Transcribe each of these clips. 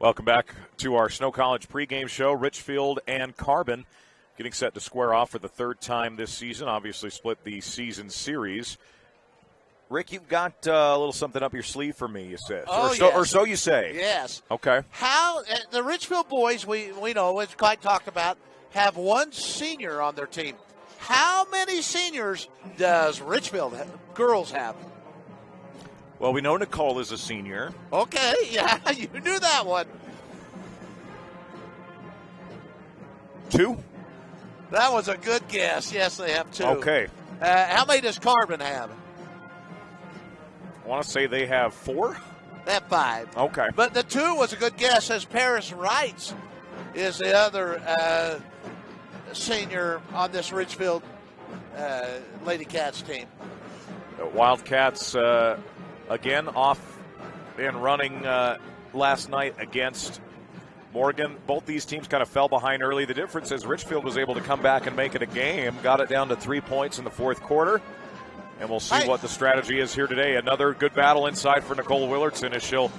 Welcome back to our Snow College pregame show. Richfield and Carbon getting set to square off for the third time this season. Obviously split the season series. Rick, you've got a little something up your sleeve for me, you said. Or so you say. Yes. Okay. How the Richfield boys, we know, as Clyde talked about, have one senior on their team. How many seniors does Richfield girls have? Well, we know Nicole is a senior. Okay, yeah, you knew that one. 2? That was a good guess. Yes, they have 2. Okay. How many does Carbon have? I want to say they have 4? They have 5. Okay. But the 2 was a good guess, as Paris Wrights is the other senior on this Richfield Lady Cats team. The Wildcats, again, off and running last night against Morgan. Both these teams kind of fell behind early. The difference is Richfield was able to come back and make it a game, got it down to 3 points in the fourth quarter, and we'll see what the strategy is here today. Another good battle inside for Nicole Willardson as she'll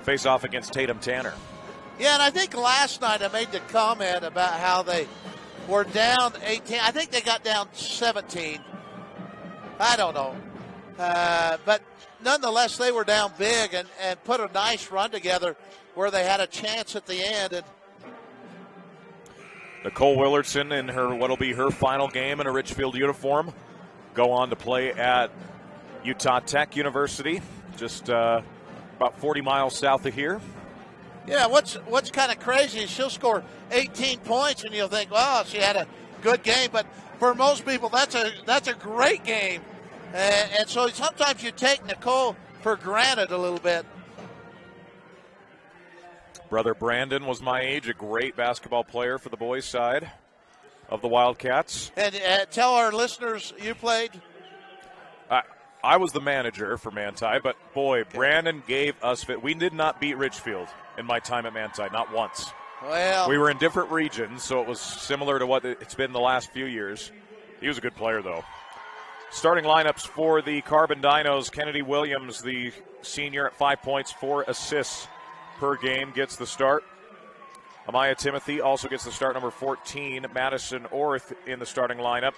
face off against Tatum Tanner. Yeah, and I think last night I made the comment about how they were down 18. I think they got down 17. I don't know. But nonetheless, they were down big and put a nice run together where they had a chance at the end. And Nicole Willardson in her what'll be her final game in a Richfield uniform, go on to play at Utah Tech University, just about 40 miles south of here. Yeah, what's kind of crazy is she'll score 18 points and you'll think, well, she had a good game. But for most people, that's a great game. And so sometimes you take Nicole for granted a little bit. Brother Brandon was my age, a great basketball player for the boys' side of the Wildcats. And tell our listeners you played. I was the manager for Manti, but boy, Brandon gave us fit. We did not beat Richfield in my time at Manti, not once. Well, we were in different regions, so it was similar to what it's been the last few years. He was a good player, though. Starting lineups for the Carbon Dinos. Kennedy Williams, the senior, at 5 points, 4 assists per game, gets the start. Amaya Timothy also gets the start, number 14. Madison Orth in the starting lineup.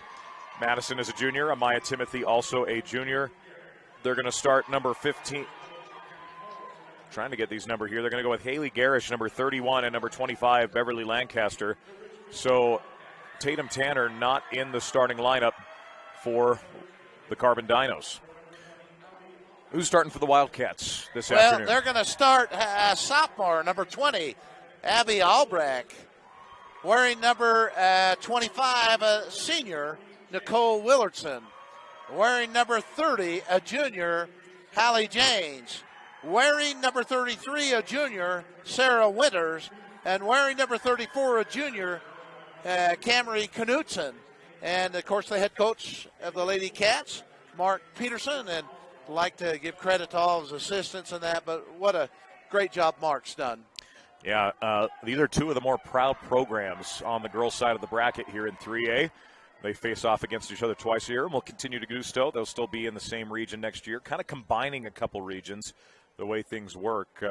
Madison is a junior. Amaya Timothy also a junior. They're going to start number 15. Trying to get these numbers here. They're going to go with Haley Garish, number 31, and number 25, Beverly Lancaster. So Tatum Tanner not in the starting lineup for the Carbon Dinos. Who's starting for the Wildcats this afternoon? Well, they're going to start sophomore, number 20, Abby Albrecht. Wearing number 25, a senior, Nicole Willardson. Wearing number 30, a junior, Hallie James. Wearing number 33, a junior, Sarah Winters. And wearing number 34, a junior, Camry Knutson. And, of course, the head coach of the Lady Cats, Mark Peterson. And I'd like to give credit to all of his assistants and that, but what a great job Mark's done. Yeah, these are two of the more proud programs on the girls' side of the bracket here in 3A. They face off against each other twice a year, and will continue to do so. They'll still be in the same region next year, kind of combining a couple regions the way things work.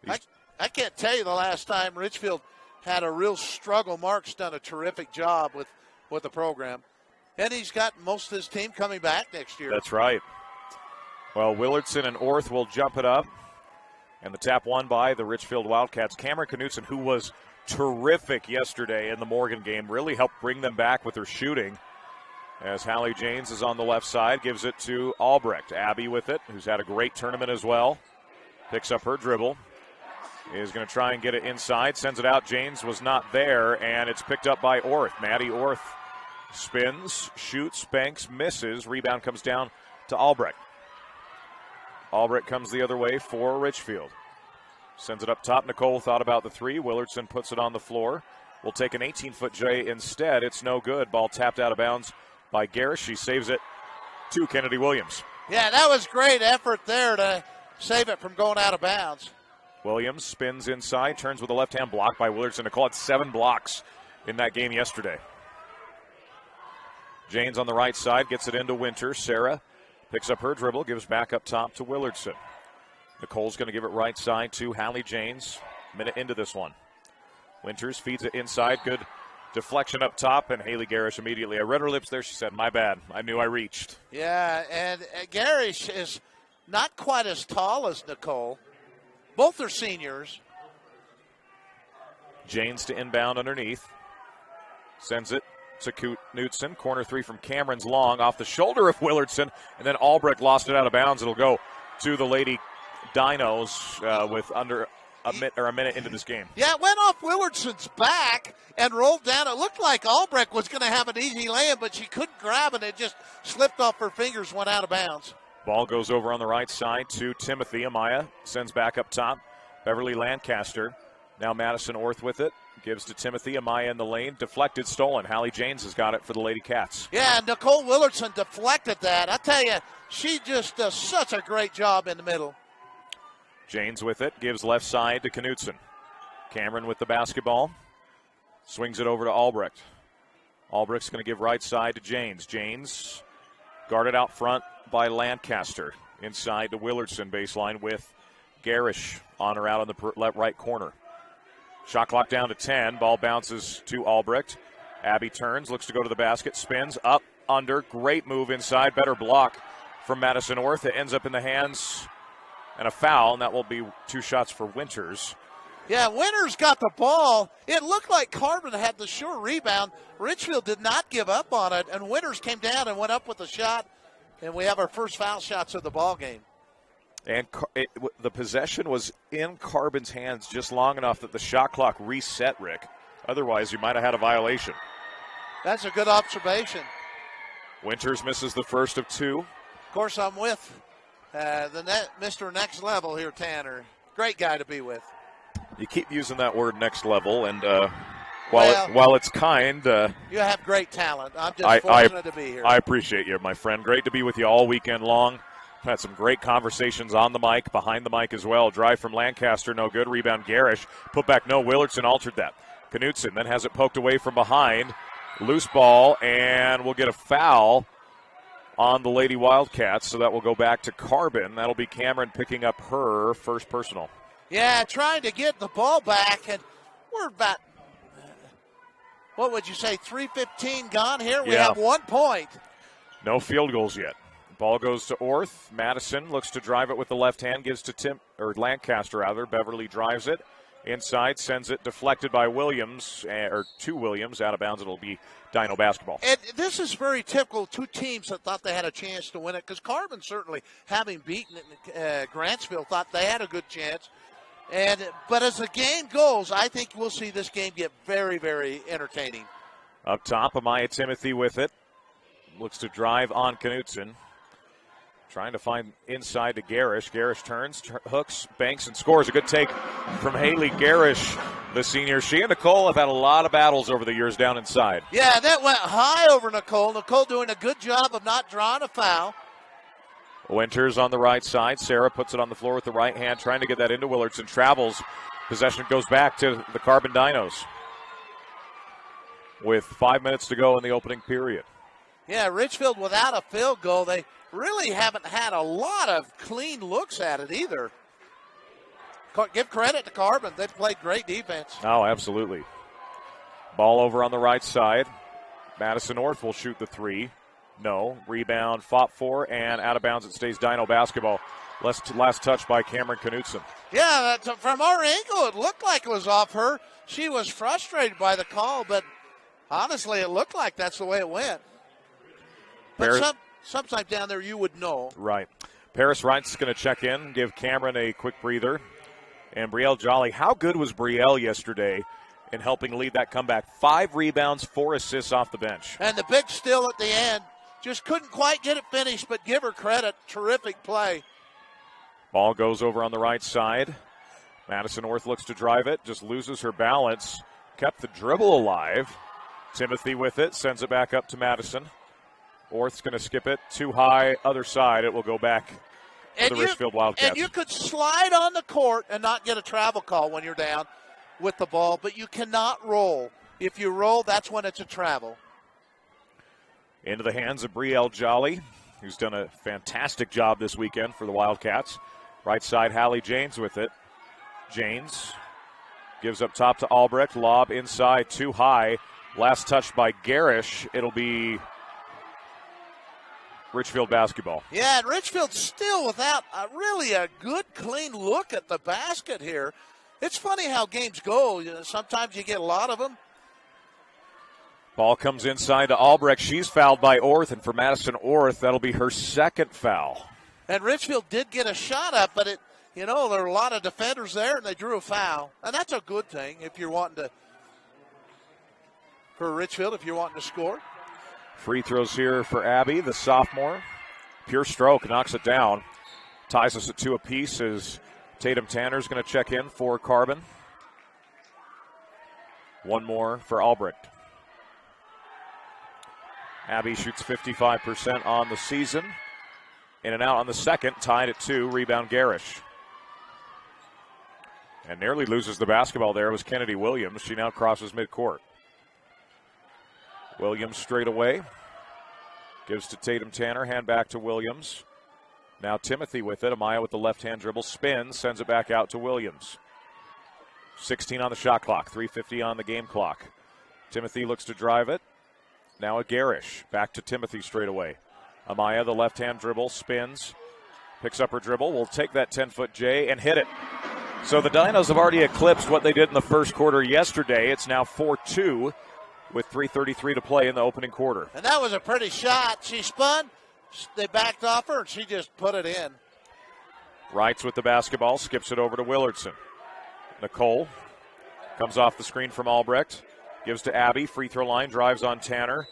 I can't tell you the last time Richfield had a real struggle. Mark's done a terrific job with the program. And he's got most of his team coming back next year. That's right. Well, Willardson and Orth will jump it up. And the tap won by the Richfield Wildcats. Cameron Knutson, who was terrific yesterday in the Morgan game, really helped bring them back with her shooting. As Hallie James is on the left side, gives it to Albrecht. Abby with it, who's had a great tournament as well. Picks up her dribble. Is going to try and get it inside. Sends it out. James was not there, and it's picked up by Orth. Maddie Orth spins, shoots, banks, misses. Rebound comes down to Albrecht. Albrecht comes the other way for Richfield. Sends it up top. Nicole thought about the three. Willardson puts it on the floor. Will take an 18-foot J instead. It's no good. Ball tapped out of bounds by Garish. She saves it to Kennedy Williams. Yeah, that was great effort there to save it from going out of bounds. Williams spins inside, turns with a left-hand block by Willardson. Nicole had 7 blocks in that game yesterday. James on the right side gets it into Winter. Sarah picks up her dribble, gives back up top to Willardson. Nicole's going to give it right side to Hallie James. minute into this one. Winters feeds it inside. Good deflection up top, and Haley Garish immediately. I read her lips there. She said, my bad. I knew I reached. Yeah, and Garish is not quite as tall as Nicole. Both are seniors. Janes to inbound underneath. Sends it to Knutson. Corner three from Cameron's long off the shoulder of Willardson, and then Albrecht lost it out of bounds. It'll go to the Lady Dinos with under a minute into this game. Yeah, it went off Willardson's back and rolled down. It looked like Albrecht was going to have an easy lay-in, but she couldn't grab it. It just slipped off her fingers, went out of bounds. Ball goes over on the right side to Timothy. Amaya sends back up top. Beverly Lancaster. Now Madison Orth with it. Gives to Timothy. Amaya in the lane. Deflected, stolen. Hallie Janes has got it for the Lady Cats. Yeah, Nicole Willardson deflected that. I tell you, she just does such a great job in the middle. Janes with it. Gives left side to Knutson. Cameron with the basketball. Swings it over to Albrecht. Albrecht's going to give right side to Janes. Janes guarded out front by Lancaster. Inside to Willardson baseline with Garish on or out on the right corner. Shot clock down to 10. Ball bounces to Albrecht. Abby turns, looks to go to the basket, spins, up, under. Great move inside. Better block from Madison Orth. It ends up in the hands and a foul, and that will be 2 shots for Winters. Yeah, Winters got the ball. It looked like Carbon had the sure rebound. Richfield did not give up on it, and Winters came down and went up with a shot, and we have our first foul shots of the ball game. And the possession was in Carbon's hands just long enough that the shot clock reset, Rick. Otherwise, you might have had a violation. That's a good observation. Winters misses the first of 2. Of course, I'm with Mr. Next Level here, Tanner. Great guy to be with. You keep using that word next level, and while it's kind. You have great talent. I'm just fortunate to be here. I appreciate you, my friend. Great to be with you all weekend long. Had some great conversations on the mic, behind the mic as well. Drive from Lancaster, no good. Rebound, Garish. Put back, no. Willardson altered that. Knutson then has it poked away from behind. Loose ball, and we'll get a foul on the Lady Wildcats, so that will go back to Carbon. That'll be Cameron picking up her first personal. Yeah, trying to get the ball back, and we're about, what would you say, 3:15 gone here? We have 1 point. No field goals yet. Ball goes to Orth. Madison looks to drive it with the left hand, gives to Lancaster rather. Beverly drives it inside, sends it deflected by Williams, or to Williams, out of bounds. It'll be Dino basketball. And this is very typical. 2 teams that thought they had a chance to win it, because Carbon certainly, having beaten Grantsville, thought they had a good chance. But as the game goes, I think we'll see this game get very, very entertaining. Up top, Amaya Timothy with it. Looks to drive on Knutson. Trying to find inside to Garish. Garish turns, hooks, banks, and scores. A good take from Haley Garish, the senior. She and Nicole have had a lot of battles over the years down inside. Yeah, that went high over Nicole. Nicole doing a good job of not drawing a foul. Winters on the right side. Sarah puts it on the floor with the right hand, trying to get that into Willardson. Travels. Possession goes back to the Carbon Dinos with 5 minutes to go in the opening period. Yeah, Richfield without a field goal. They really haven't had a lot of clean looks at it either. Give credit to Carbon. They've played great defense. Oh, absolutely. Ball over on the right side. Madison Orth will shoot the 3. No. Rebound, fought for, and out of bounds. It stays Dino basketball. Last touch by Cameron Knutson. Yeah, from our angle, it looked like it was off her. She was frustrated by the call, but honestly, it looked like that's the way it went. But sometime down there, you would know. Right. Paris Wright's going to check in, give Cameron a quick breather. And Brielle Jolly, how good was Brielle yesterday in helping lead that comeback? 5 rebounds, 4 assists off the bench. And the big steal at the end. Just couldn't quite get it finished, but give her credit. Terrific play. Ball goes over on the right side. Madison Orth looks to drive it, just loses her balance. Kept the dribble alive. Timothy with it, sends it back up to Madison. Orth's going to skip it. Too high, other side. It will go back to the Richfield Wildcats. And you could slide on the court and not get a travel call when you're down with the ball, but you cannot roll. If you roll, that's when it's a travel. Into the hands of Brielle Jolly, who's done a fantastic job this weekend for the Wildcats. Right side, Hallie Janes with it. Janes Gives up top to Albrecht. Lob inside, too high. Last touch by Garish. It'll be Richfield basketball. Yeah, and Richfield still without really a good, clean look at the basket here. It's funny how games go. Sometimes you get a lot of them. Ball comes inside to Albrecht. She's fouled by Orth, and for Madison Orth, that'll be her second foul. And Richfield did get a shot up, but there are a lot of defenders there, and they drew a foul. And that's a good thing if you're wanting to, for Richfield, if you're wanting to score. Free throws here for Abby, the sophomore. Pure stroke, knocks it down. Ties us at 2 apiece as Tatum Tanner's going to check in for Carbon. One more for Albrecht. Abby shoots 55% on the season. In and out on the second, tied at 2, rebound Garish. And nearly loses the basketball there was Kennedy Williams. She now crosses midcourt. Williams straight away. Gives to Tatum Tanner, hand back to Williams. Now Timothy with it. Amaya with the left-hand dribble, spins, sends it back out to Williams. 16 on the shot clock, 3:50 on the game clock. Timothy looks to drive it. Now a Garish, back to Timothy straight away. Amaya, the left-hand dribble, spins, picks up her dribble, will take that 10-foot J and hit it. So the Dinos have already eclipsed what they did in the first quarter yesterday. It's now 4-2 with 3:33 to play in the opening quarter. And that was a pretty shot. She spun, they backed off her, and she just put it in. Wrights with the basketball, skips it over to Willardson. Nicole comes off the screen from Albrecht, gives to Abby, free throw line, drives on Tanner,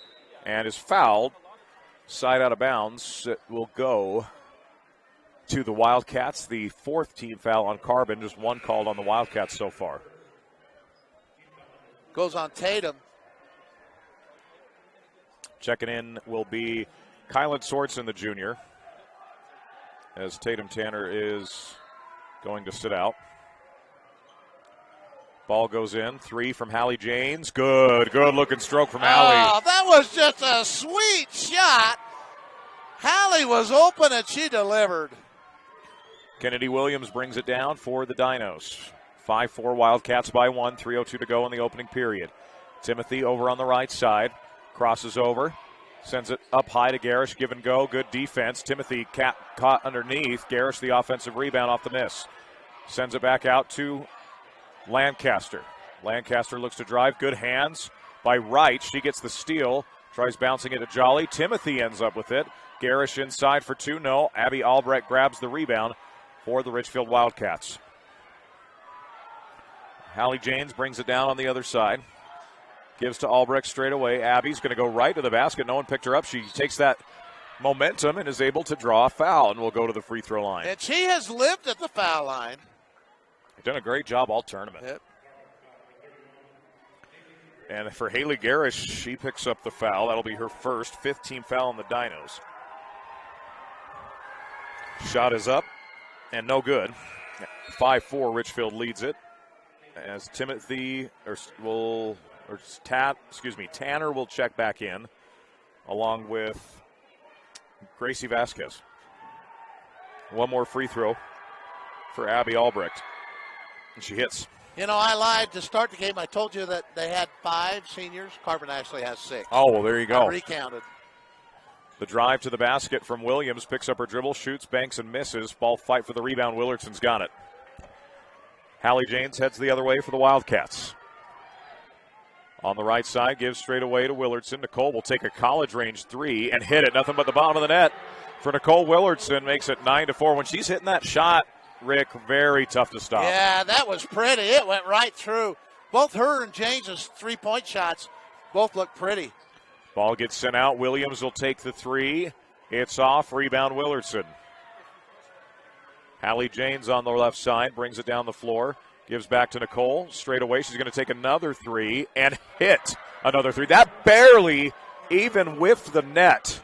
and is fouled. Side out of bounds. It will go to the Wildcats. The 4th team foul on Carbon, just one called on the Wildcats so far. Goes on Tatum. Checking in will be Kylan Sorensen, the junior, as Tatum Tanner is going to sit out. Ball goes in. 3 from Hallie Janes. Good looking stroke from Hallie. Oh, that was just a sweet shot. Hallie was open and she delivered. Kennedy Williams brings it down for the Dinos. 5-4 Wildcats by 1. 3:02 to go in the opening period. Timothy over on the right side. Crosses over. Sends it up high to Garish. Give and go. Good defense. Timothy caught underneath. Garish the offensive rebound off the miss. Sends it back out to Lancaster. Lancaster looks to drive. Good hands by Wright. She gets the steal. Tries bouncing it to Jolly. Timothy ends up with it. Garish inside for 2. No. Abby Albrecht grabs the rebound for the Richfield Wildcats. Hallie Janes brings it down on the other side. Gives to Albrecht straight away. Abby's going to go right to the basket. No one picked her up. She takes that momentum and is able to draw a foul and will go to the free throw line. And she has lived at the foul line. Done a great job all tournament. Yep. And for Haley Garish, she picks up the foul. That'll be her first, 5th team foul on the Dinos. Shot is up and no good. 5-4, Richfield leads it. As Tanner will check back in, along with Gracie Vasquez. One more free throw for Abby Albrecht. And she hits. I lied to start the game. I told you that they had 5 seniors. Carbon actually has 6. Oh, well, there you go. I recounted. The drive to the basket from Williams. Picks up her dribble, shoots, banks, and misses. Ball fight for the rebound. Willardson's got it. Hallie Janes heads the other way for the Wildcats. On the right side, gives straight away to Willardson. Nicole will take a college range 3 and hit it. Nothing but the bottom of the net for Nicole Willardson. Makes it 9-4. When she's hitting that shot, Rick, very tough to stop. Yeah, that was pretty. It went right through. Both her and James' 3-point shots both look pretty. Ball gets sent out. Williams will take the 3. It's off. Rebound Willardson. Hallie Janes on the left side brings it down the floor. Gives back to Nicole. Straight away, she's going to take another 3 and hit another 3. That barely even whiffed the net.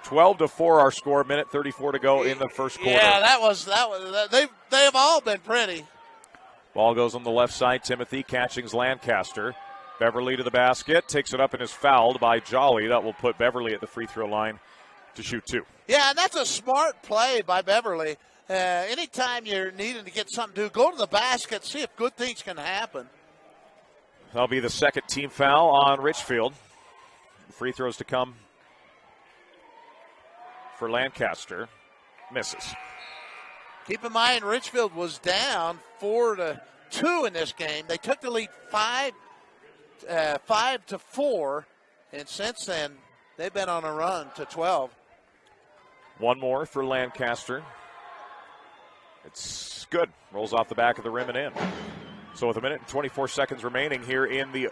12-4 our score. 1:34 to go in the first quarter. Yeah, that was. They have all been pretty. Ball goes on the left side. Timothy catching's Lancaster. Beverly to the basket. Takes it up and is fouled by Jolly. That will put Beverly at the free throw line to shoot 2. Yeah, and that's a smart play by Beverly. Anytime you're needing to get something to do, go to the basket, see if good things can happen. That'll be the second team foul on Richfield. Free throws to come for Lancaster. Misses. Keep in mind, Richfield was down 4-2 in this game. They took the lead 5-4, and since then they've been on a run to 12. One more for Lancaster. It's good. Rolls off the back of the rim and in. So with 1 minute and 24 seconds remaining here in the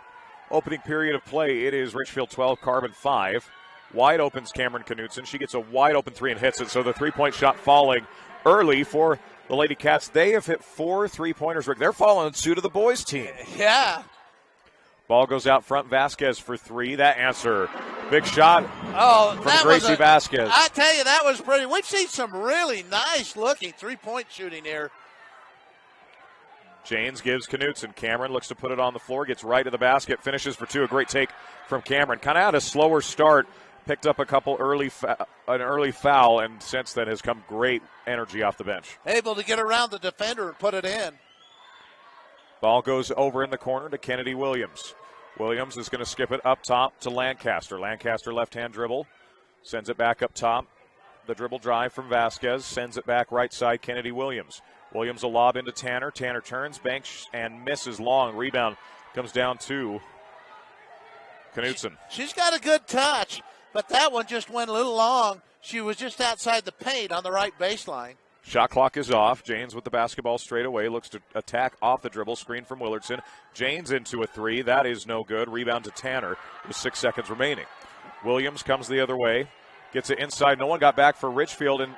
opening period of play, it is Richfield 12, Carbon 5. Wide opens Cameron Knutson. She gets a wide open three and hits it, so the three-point shot falling early for the Lady Cats. They have hit 4 three-pointers, Rick. They're following suit of the boys' team. Yeah. Ball goes out front. Vasquez for three. That answer. Big shot from that Gracie Vasquez. I tell you, that was pretty. We've seen some really nice-looking three-point shooting here. James gives Knutson. Cameron looks to put it on the floor, gets right to the basket, finishes for two. A great take from Cameron. Kind of had a slower start, picked up a couple an early foul, and since then has come great energy off the bench. Able to get around the defender and put it in. Ball goes over in the corner to Kennedy Williams. Williams is going to skip it up top to Lancaster. Lancaster left-hand dribble, sends it back up top. The dribble drive from Vasquez, sends it back right side, Kennedy Williams. Williams a lob into Tanner. Tanner turns, banks, and misses long. Rebound comes down to Knutson. She's got a good touch, but that one just went a little long. She was just outside the paint on the right baseline. Shot clock is off. Janes with the basketball straight away. Looks to attack off the dribble. Screen from Willardson. Janes into a three. That is no good. Rebound to Tanner with 6 seconds remaining. Williams comes the other way. Gets it inside. No one got back for Richfield, and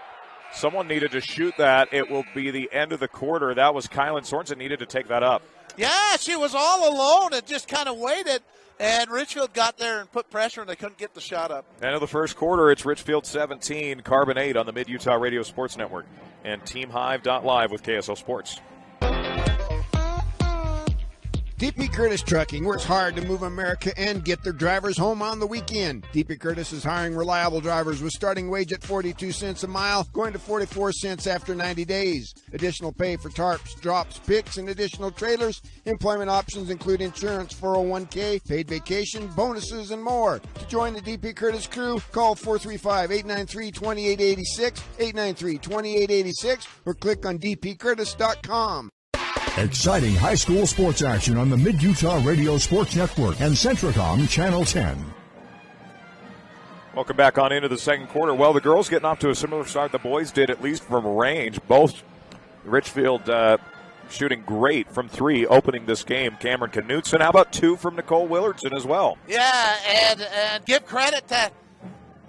someone needed to shoot that. It will be the end of the quarter. That was Kylan Sorensen needed to take that up. Yeah, she was all alone and just kind of waited. And Richfield got there and put pressure, and they couldn't get the shot up. End of the first quarter, it's Richfield 17, Carbon 8 on the Mid-Utah Radio Sports Network and TeamHive.live with KSL Sports. DP Curtis Trucking works hard to move America and get their drivers home on the weekend. DP Curtis is hiring reliable drivers with starting wage at 42 cents a mile, going to 44 cents after 90 days. Additional pay for tarps, drops, picks, and additional trailers. Employment options include insurance, 401k, paid vacation, bonuses, and more. To join the DP Curtis crew, call 435-893-2886, 893-2886, or click on dpcurtis.com. Exciting high school sports action on the Mid-Utah Radio Sports Network and Centricom Channel 10. Welcome back on into the second quarter. Well, the girls getting off to a similar start the boys did, at least from range. Both Richfield shooting great from three, opening this game. Cameron Knutson, how about two from Nicole Willardson as well? Yeah, and give credit to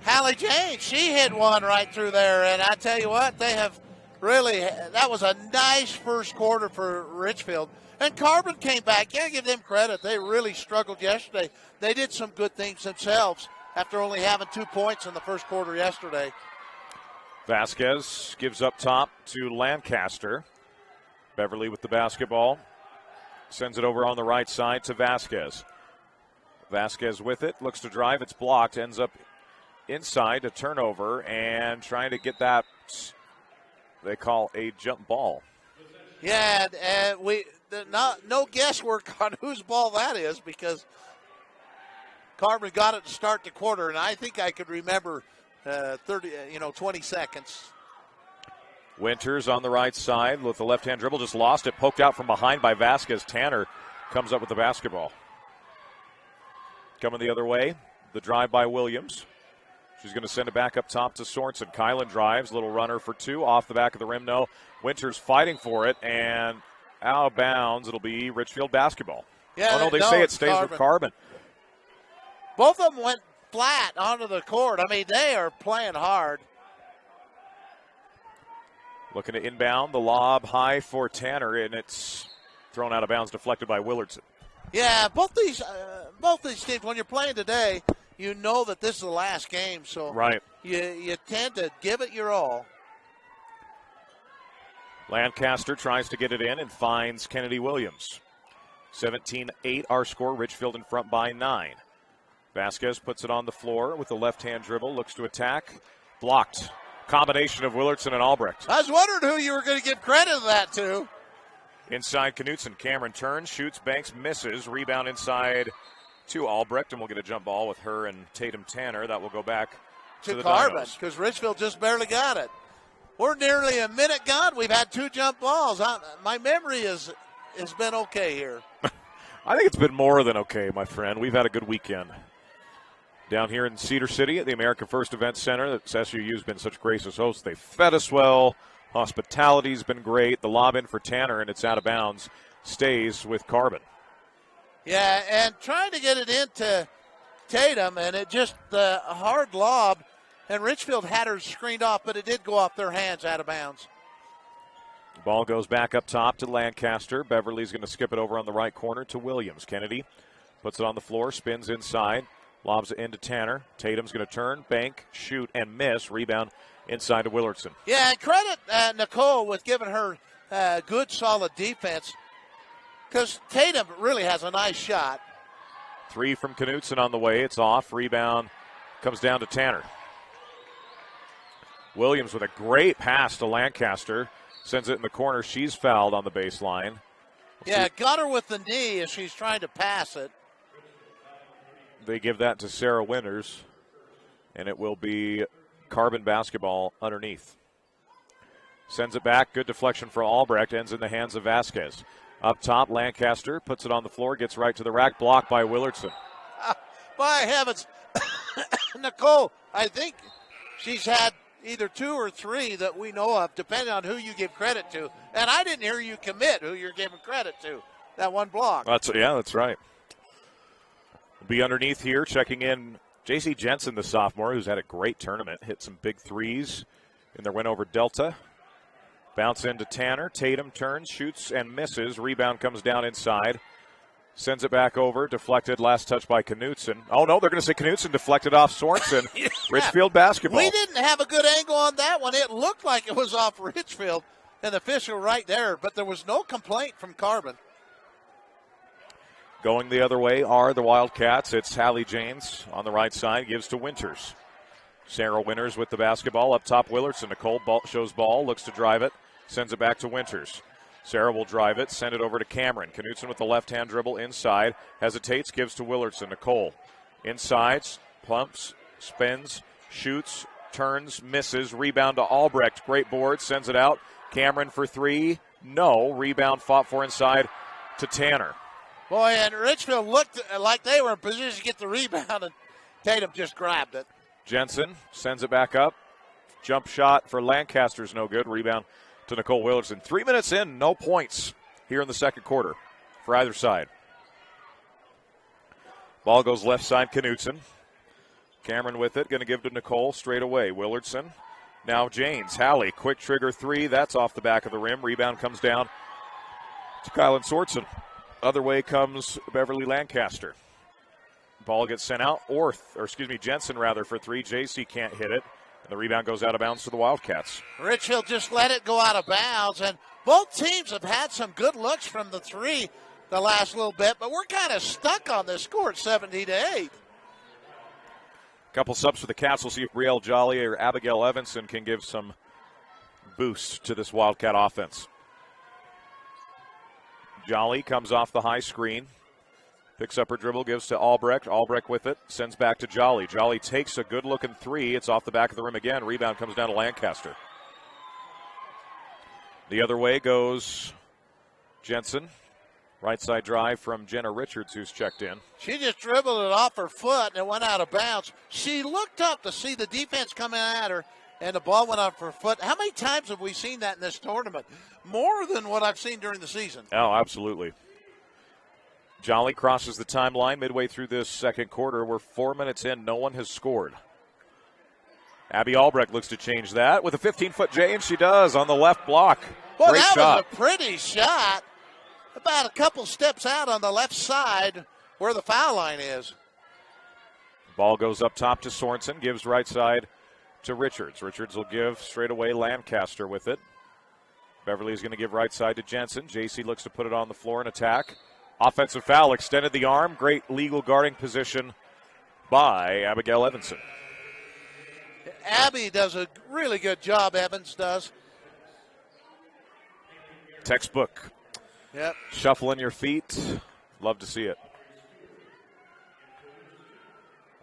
Hallie James. She hit one right through there, and I tell you what, they have really, that was a nice first quarter for Richfield. And Carbon came back. Yeah, give them credit. They really struggled yesterday. They did some good things themselves after only having 2 points in the first quarter yesterday. Vasquez gives up top to Lancaster. Beverly with the basketball. Sends it over on the right side to Vasquez. Vasquez with it. Looks to drive. It's blocked. Ends up inside, a turnover, and trying to get that they call a jump ball. Yeah, and no guesswork on whose ball that is, because Carbon got it to start the quarter, and I think I could remember 20 seconds. Winters on the right side with the left-hand dribble, just lost it, poked out from behind by Vasquez. Tanner comes up with the basketball. Coming the other way, the drive by Williams. She's going to send it back up top to Sorensen. Kylan drives, little runner for two, off the back of the rim. No, Winters fighting for it, and out of bounds. It'll be Richfield basketball. Yeah, they say it stays with Carbon. Both of them went flat onto the court. I mean, they are playing hard. Looking to inbound, the lob high for Tanner, and it's thrown out of bounds, deflected by Willardson. Yeah, both these teams, when you're playing today, you know that this is the last game, so right. You tend to give it your all. Lancaster tries to get it in and finds Kennedy Williams. 17-8 our score, Richfield in front by 9. Vasquez puts it on the floor with the left-hand dribble, looks to attack, blocked. Combination of Willardson and Albrecht. I was wondering who you were going to give credit to that to. Inside Knutson. Cameron turns, shoots, banks, misses. Rebound inside to Albrecht, and we'll get a jump ball with her and Tatum Tanner. That will go back to the Carbon, Dinos. because Richfield just barely got it. We're nearly a minute gone. We've had 2 jump balls. My memory has been okay here. I think it's been more than okay, my friend. We've had a good weekend. Down here in Cedar City at the American First Event Center, that SUU's been such gracious hosts. They fed us well. Hospitality's been great. The lob in for Tanner, and it's out of bounds, stays with Carbon. Yeah, and trying to get it into Tatum, and it just the hard lob, and Richfield had her screened off, but it did go off their hands out of bounds. Ball goes back up top to Lancaster. Beverly's going to skip it over on the right corner to Williams. Kennedy puts it on the floor, spins inside, lobs it into Tanner. Tatum's going to turn, bank, shoot, and miss. Rebound inside to Willardson. Yeah, and credit Nicole with giving her good, solid defense, because Tatum really has a nice shot. 3 from Knutson on the way. It's off. Rebound comes down to Tanner. Williams with a great pass to Lancaster. Sends it in the corner. She's fouled on the baseline. Got her with the knee as she's trying to pass it. They give that to Sarah Winters, and it will be Carbon basketball underneath. Sends it back. Good deflection for Albrecht. Ends in the hands of Vasquez. Up top, Lancaster puts it on the floor, gets right to the rack. Blocked by Willardson. By heavens. Nicole, I think she's had either 2 or 3 that we know of, depending on who you give credit to. And I didn't hear you commit who you're giving credit to. That one block. That's right. We'll be underneath here, checking in J.C. Jensen, the sophomore, who's had a great tournament. Hit some big threes in their win over Delta. Bounce into Tanner. Tatum turns, shoots, and misses. Rebound comes down inside. Sends it back over. Deflected. Last touch by Knutson. Oh, no, they're going to say Knutson deflected off Sorensen. Yeah. Richfield basketball. We didn't have a good angle on that one. It looked like it was off Richfield, and the official right there, but there was no complaint from Carbon. Going the other way are the Wildcats. It's Hallie James on the right side. Gives to Winters. Sarah Winters with the basketball. Up top, Willardson. Nicole shows ball. Looks to drive it. Sends it back to Winters. Sarah will drive it, send it over to Cameron. Knutson with the left-hand dribble inside. Hesitates, gives to Willardson. Nicole inside, pumps, spins, shoots, turns, misses. Rebound to Albrecht. Great board, sends it out. Cameron for 3. No. Rebound fought for inside to Tanner. Boy, and Richfield looked like they were in position to get the rebound, and Tatum just grabbed it. Jensen sends it back up. Jump shot for Lancaster's no good. Rebound to Nicole Willardson. 3 minutes in, no points here in the second quarter for either side. Ball goes left side, Knutson. Cameron with it, going to give to Nicole straight away. Willardson. Now James. Hallie, quick trigger 3. That's off the back of the rim. Rebound comes down to Kylan Sorensen. Other way comes Beverly Lancaster. Ball gets sent out. Jensen for 3. JC can't hit it. And the rebound goes out of bounds to the Wildcats. Richfield just let it go out of bounds, and both teams have had some good looks from the 3 the last little bit, but we're kind of stuck on this score at 17-8. Couple subs for the Cats. We'll see if Brielle Jolly or Abigail Evanson can give some boost to this Wildcat offense. Jolly comes off the high screen. Picks up her dribble, gives to Albrecht. Albrecht with it, sends back to Jolly. Jolly takes a good-looking 3. It's off the back of the rim again. Rebound comes down to Lancaster. The other way goes Jensen. Right side drive from Jenna Richards, who's checked in. She just dribbled it off her foot, and it went out of bounds. She looked up to see the defense coming at her, and the ball went off her foot. How many times have we seen that in this tournament? More than what I've seen during the season. Oh, absolutely. Jolly crosses the timeline midway through this second quarter. We're 4 minutes in. No one has scored. Abby Albrecht looks to change that with a 15-foot J, and she does on the left block. Well, Great that shot. was a pretty shot. About a couple steps out on the left side where the foul line is. Ball goes up top to Sorensen. Gives right side to Richards. Richards will give straight away. Lancaster with it. Beverly's going to give right side to Jensen. JC looks to put it on the floor and attack. Offensive foul, extended the arm. Great legal guarding position by Abigail Evanson. Abby does a really good job, Evans does. Textbook. Yep. Shuffling your feet. Love to see it.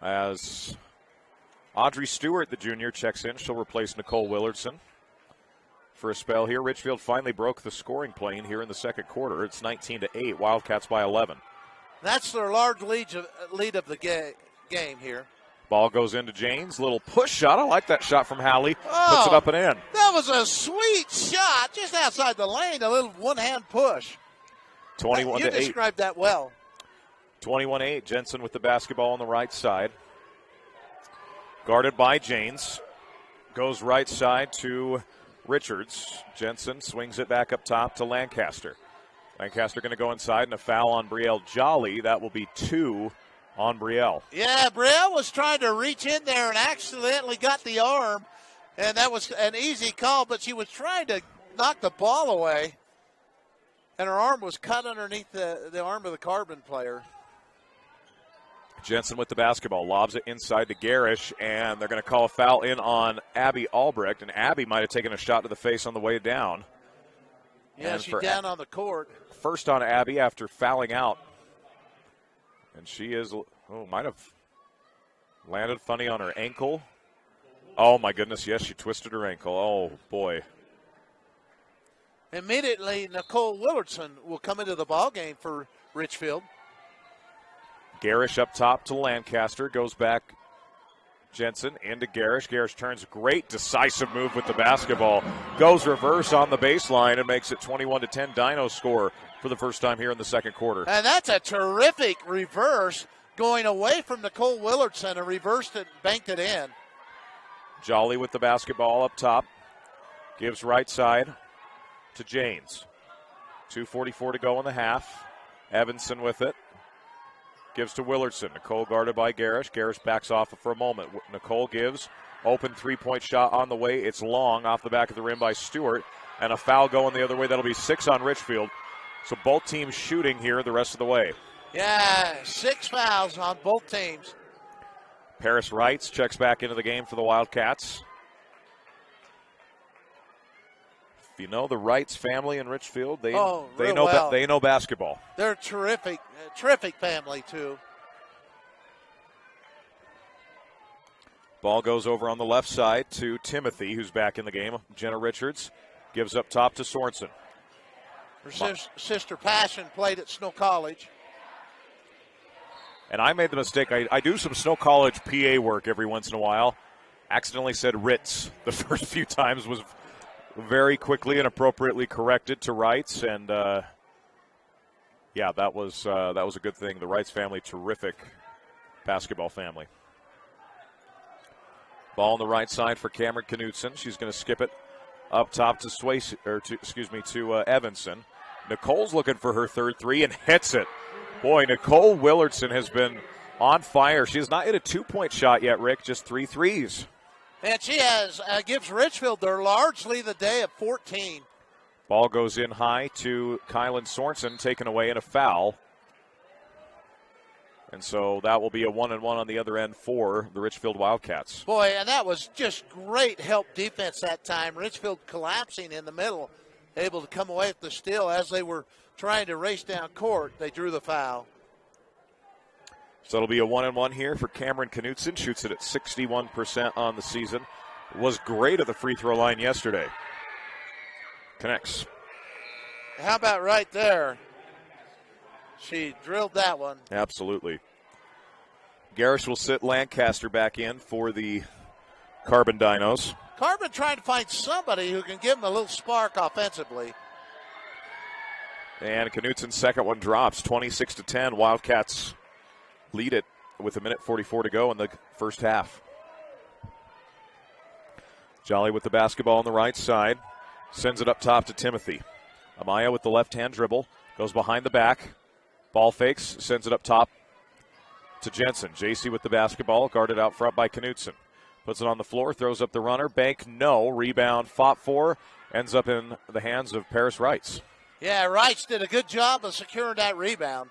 As Audrey Stewart, the junior, checks in. She'll replace Nicole Willardson for a spell here. Richfield finally broke the scoring plane here in the second quarter. It's 19-8. Wildcats by 11. That's their large lead of the game here. Ball goes into Janes. Little push shot. I like that shot from Hallie. Oh, puts it up and in. That was a sweet shot just outside the lane. A little one-hand push. 21-8. You described that well. 21-8. Jensen with the basketball on the right side. Guarded by Janes. Goes right side to Richards. Jensen swings it back up top to Lancaster. Lancaster going to go inside, and a foul on Brielle Jolly. That will be 2 on Brielle. Yeah, Brielle was trying to reach in there and accidentally got the arm, and that was an easy call, but she was trying to knock the ball away, and her arm was cut underneath the arm of the Carbon player. Jensen with the basketball, lobs it inside to Garish, and they're going to call a foul in on Abby Albrecht, and Abby might have taken a shot to the face on the way down. Yeah, and she's down on the court. First on Abby after fouling out. And she is, might have landed funny on her ankle. Oh, my goodness, yes, she twisted her ankle. Oh, boy. Immediately, Nicole Willardson will come into the ballgame for Richfield. Garish up top to Lancaster, goes back. Jensen into Garish. Garish turns, great decisive move with the basketball. Goes reverse on the baseline and makes it 21-10. Dinos score for the first time here in the second quarter. And that's a terrific reverse going away from Nicole Willardson and reversed it, banked it in. Jolly with the basketball up top. Gives right side to Janes. 2:44 to go in the half. Evanson with it. Gives to Willardson. Nicole guarded by Garish. Garish backs off for a moment. Nicole gives. Open three-point shot on the way. It's long off the back of the rim by Stewart. And a foul going the other way. That'll be 6 on Richfield. So both teams shooting here the rest of the way. Yeah, 6 fouls on both teams. Paris Wrights checks back into the game for the Wildcats. If you know the Wrights family in Richfield, they know basketball. They're terrific family too. Ball goes over on the left side to Timothy, who's back in the game. Jenna Richards gives up top to Sorensen. Her sister Passion played at Snow College. And I made the mistake. I do some Snow College PA work every once in a while. Accidentally said Ritz the first few times, was very quickly and appropriately corrected to Wrights. And, that was a good thing. The Wrights family, terrific basketball family. Ball on the right side for Cameron Knutson. She's going to skip it up top to Evanson. Nicole's looking for her third three and hits it. Boy, Nicole Willardson has been on fire. She has not hit a 2-point shot yet, Rick, just 3 threes. And she gives Richfield their large lead of the day of 14. Ball goes in high to Kylan Sorensen, taken away in a foul. And so that will be a 1-and-1 on the other end for the Richfield Wildcats. Boy, and that was just great help defense that time. Richfield collapsing in the middle, able to come away with the steal as they were trying to race down court. They drew the foul. So it'll be a 1-and-1 here for Cameron Knutson. Shoots it at 61% on the season. Was great at the free throw line yesterday. Connects. How about right there? She drilled that one. Absolutely. Garish will sit Lancaster back in for the Carbon Dinos. Carbon trying to find somebody who can give them a little spark offensively. And Knutson's second one drops, 26-10. Wildcats lead it with 1:44 to go in the first half. Jolly with the basketball on the right side. Sends it up top to Timothy. Amaya with the left-hand dribble. Goes behind the back. Ball fakes. Sends it up top to Jensen. JC with the basketball. Guarded out front by Knutson. Puts it on the floor. Throws up the runner. Bank, no. Rebound, fought for. Ends up in the hands of Paris Wrights. Yeah, Wrights did a good job of securing that rebound.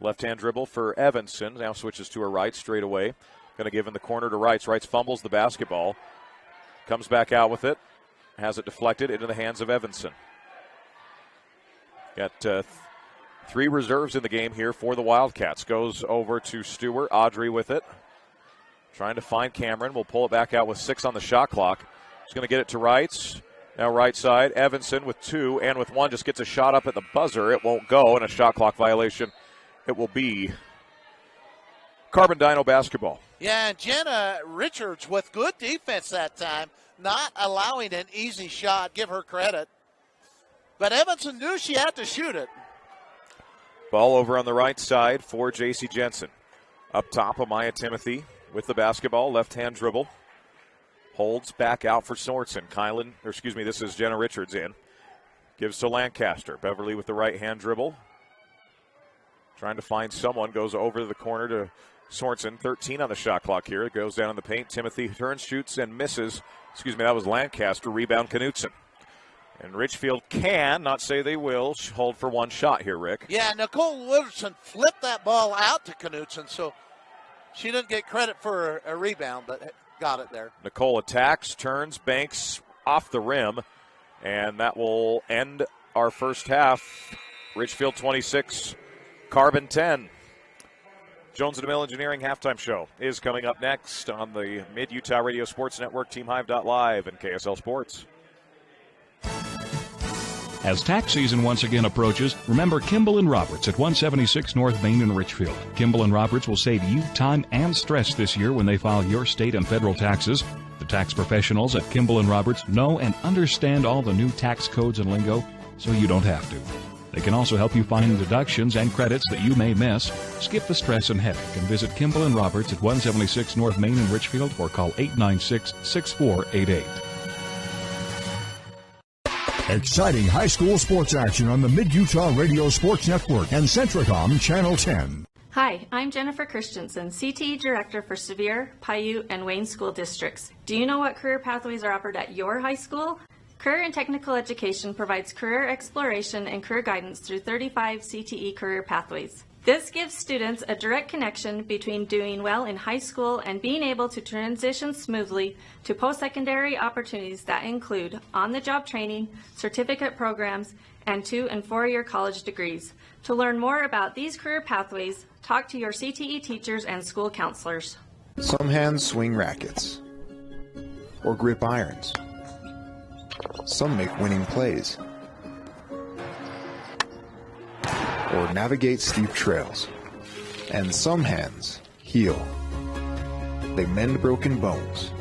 Left-hand dribble for Evanson. Now switches to her right straight away. Going to give in the corner to Wrights. Wrights fumbles the basketball. Comes back out with it. Has it deflected into the hands of Evanson. Got three reserves in the game here for the Wildcats. Goes over to Stewart. Audrey with it. Trying to find Cameron. We'll pull it back out with 6 on the shot clock. He's going to get it to Wrights. Now right side. Evanson with 2 and with 1 just gets a shot up at the buzzer. It won't go, and a shot clock violation. It will be Carbon Dino basketball. Yeah, and Jenna Richards with good defense that time, not allowing an easy shot. Give her credit. But Evanson knew she had to shoot it. Ball over on the right side for J.C. Jensen. Up top, Amaya Timothy with the basketball. Left-hand dribble. Holds back out for Sorensen. This is Jenna Richards in. Gives to Lancaster. Beverly with the right-hand dribble. Trying to find someone. Goes over to the corner to Sorensen. 13 on the shot clock here. It goes down in the paint. Timothy turns, shoots, and misses. That was Lancaster. Rebound Knutson. And Richfield can, not say they will, hold for one shot here, Rick. Yeah, Nicole Wilson flipped that ball out to Knutson, so she didn't get credit for a rebound, but got it there. Nicole attacks, turns, banks off the rim, and that will end our first half. Richfield 26, Carbon 10. Jones & DeMille Engineering halftime show is coming up next on the Mid-Utah Radio Sports Network, TeamHive.live, and KSL Sports. As tax season once again approaches, remember Kimball & Roberts at 176 North Main in Richfield. Kimball & Roberts will save you time and stress this year when they file your state and federal taxes. The tax professionals at Kimball & Roberts know and understand all the new tax codes and lingo, so you don't have to. They can also help you find deductions and credits that you may miss. Skip the stress and headache and visit Kimball & Roberts at 176 North Main in Richfield or call 896-6488. Exciting high school sports action on the Mid-Utah Radio Sports Network and Centricom Channel 10. Hi, I'm Jennifer Christensen, CTE Director for Sevier, Paiute, and Wayne School Districts. Do you know what career pathways are offered at your high school? Career and Technical Education provides career exploration and career guidance through 35 CTE career pathways. This gives students a direct connection between doing well in high school and being able to transition smoothly to post-secondary opportunities that include on-the-job training, certificate programs, and 2- and 4-year college degrees. To learn more about these career pathways, talk to your CTE teachers and school counselors. Some hands swing rackets or grip irons. Some make winning plays or navigate steep trails. And some hands heal. They mend broken bones,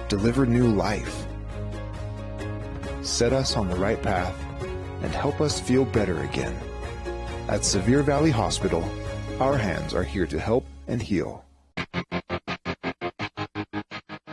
deliver new life, set us on the right path, and help us feel better again. At Sevier Valley Hospital, our hands are here to help and heal.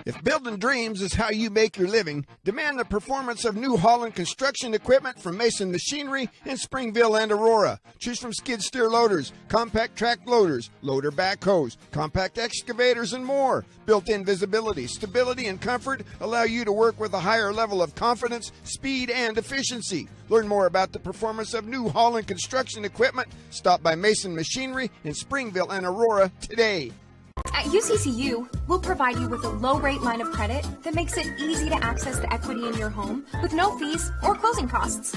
If building dreams is how you make your living, demand the performance of New Holland construction equipment from Mason Machinery in Springville and Aurora. Choose from skid steer loaders, compact track loaders, loader backhoes, compact excavators, and more. Built-in visibility, stability, and comfort allow you to work with a higher level of confidence, speed, and efficiency. Learn more about the performance of New Holland construction equipment. Stop by Mason Machinery in Springville and Aurora today. At UCCU, we'll provide you with a low-rate line of credit that makes it easy to access the equity in your home with no fees or closing costs.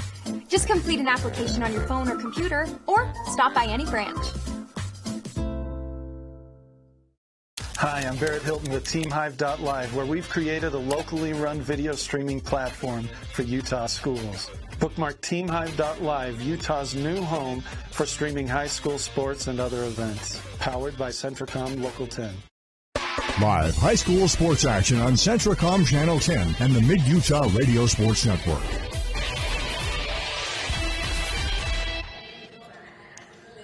Just complete an application on your phone or computer, or stop by any branch. Hi, I'm Barrett Hilton with TeamHive.live, where we've created a locally run video streaming platform for Utah schools. Bookmark TeamHive.live, Utah's new home for streaming high school sports and other events. Powered by Centricom Local 10. Live high school sports action on Centricom Channel 10 and the Mid-Utah Radio Sports Network.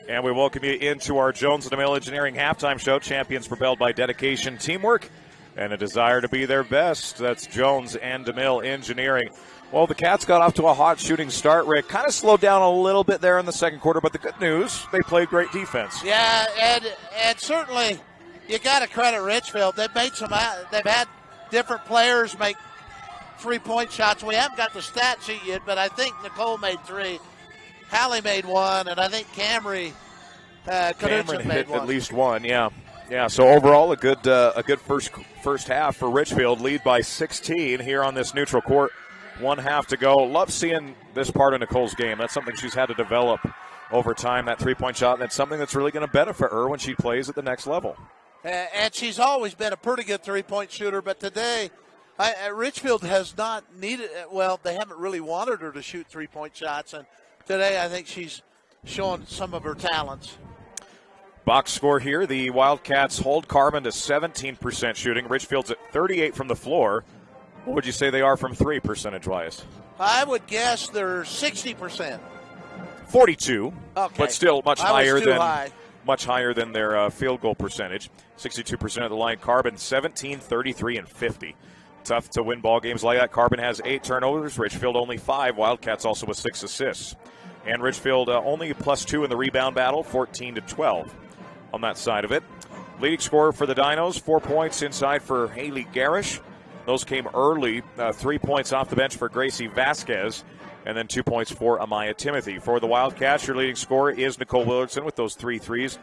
And we welcome you into our Jones & DeMille Engineering halftime show. Champions propelled by dedication, teamwork, and a desire to be their best. That's Jones & DeMille Engineering. Well, the Cats got off to a hot shooting start, Rick. Kind of slowed down a little bit there in the second quarter, but the good news, they played great defense. Yeah, and certainly you got to credit Richfield. They've had different players make three-point shots. We haven't got the stat sheet yet, but I think Nicole made 3. Hallie made 1, and I think Cameron hit one. At least 1, yeah. Yeah, so overall a good first half for Richfield. Lead by 16 here on this neutral court 1 half to go. Love seeing this part of Nicole's game. That's something she's had to develop over time, that three-point shot, and that's something that's really going to benefit her when she plays at the next level. And she's always been a pretty good three-point shooter, but today Richfield has not needed – well, they haven't really wanted her to shoot three-point shots, and today I think she's showing some of her talents. Box score here, the Wildcats hold Carbon to 17% shooting. Richfield's at 38 from the floor. What would you say they are from three percentage-wise? I would guess they're 60%. 42, okay. But still much higher than high. their field goal percentage. 62% of the line. Carbon 17, 33, and 50. Tough to win ball games like that. Carbon has 8 turnovers. Richfield only 5. Wildcats also with 6 assists. And Richfield only +2 in the rebound battle, 14-12 on that side of it. Leading scorer for the Dinos, 4 points inside for Haley Garish. Those came early. 3 points off the bench for Gracie Vasquez. And then 2 points for Amaya Timothy. For the Wildcats, your leading scorer is Nicole Willardson with those 3 threes.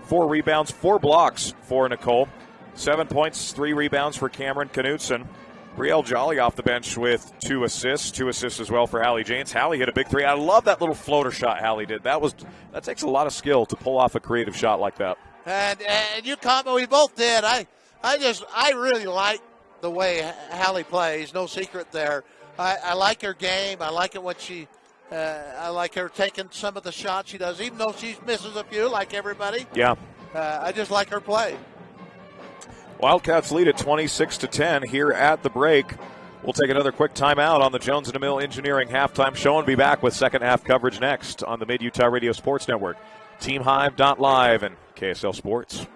4 rebounds, 4 blocks for Nicole. 7 points, 3 rebounds for Cameron Knutson. Brielle Jolly off the bench with 2 assists. 2 assists as well for Hallie Janes. Hallie hit a big 3. I love that little floater shot Hallie did. That takes a lot of skill to pull off a creative shot like that. And you comment, we both did. I really like the way Hallie plays. No secret there. I like her game. I like it when I like her taking some of the shots she does, even though she misses a few like everybody. Yeah. I just like her play. Wildcats lead at 26-10 here at the break. We'll take another quick timeout on the Jones & DeMille Engineering halftime show and be back with second half coverage next on the Mid-Utah Radio Sports Network, TeamHive.live, and KSL Sports.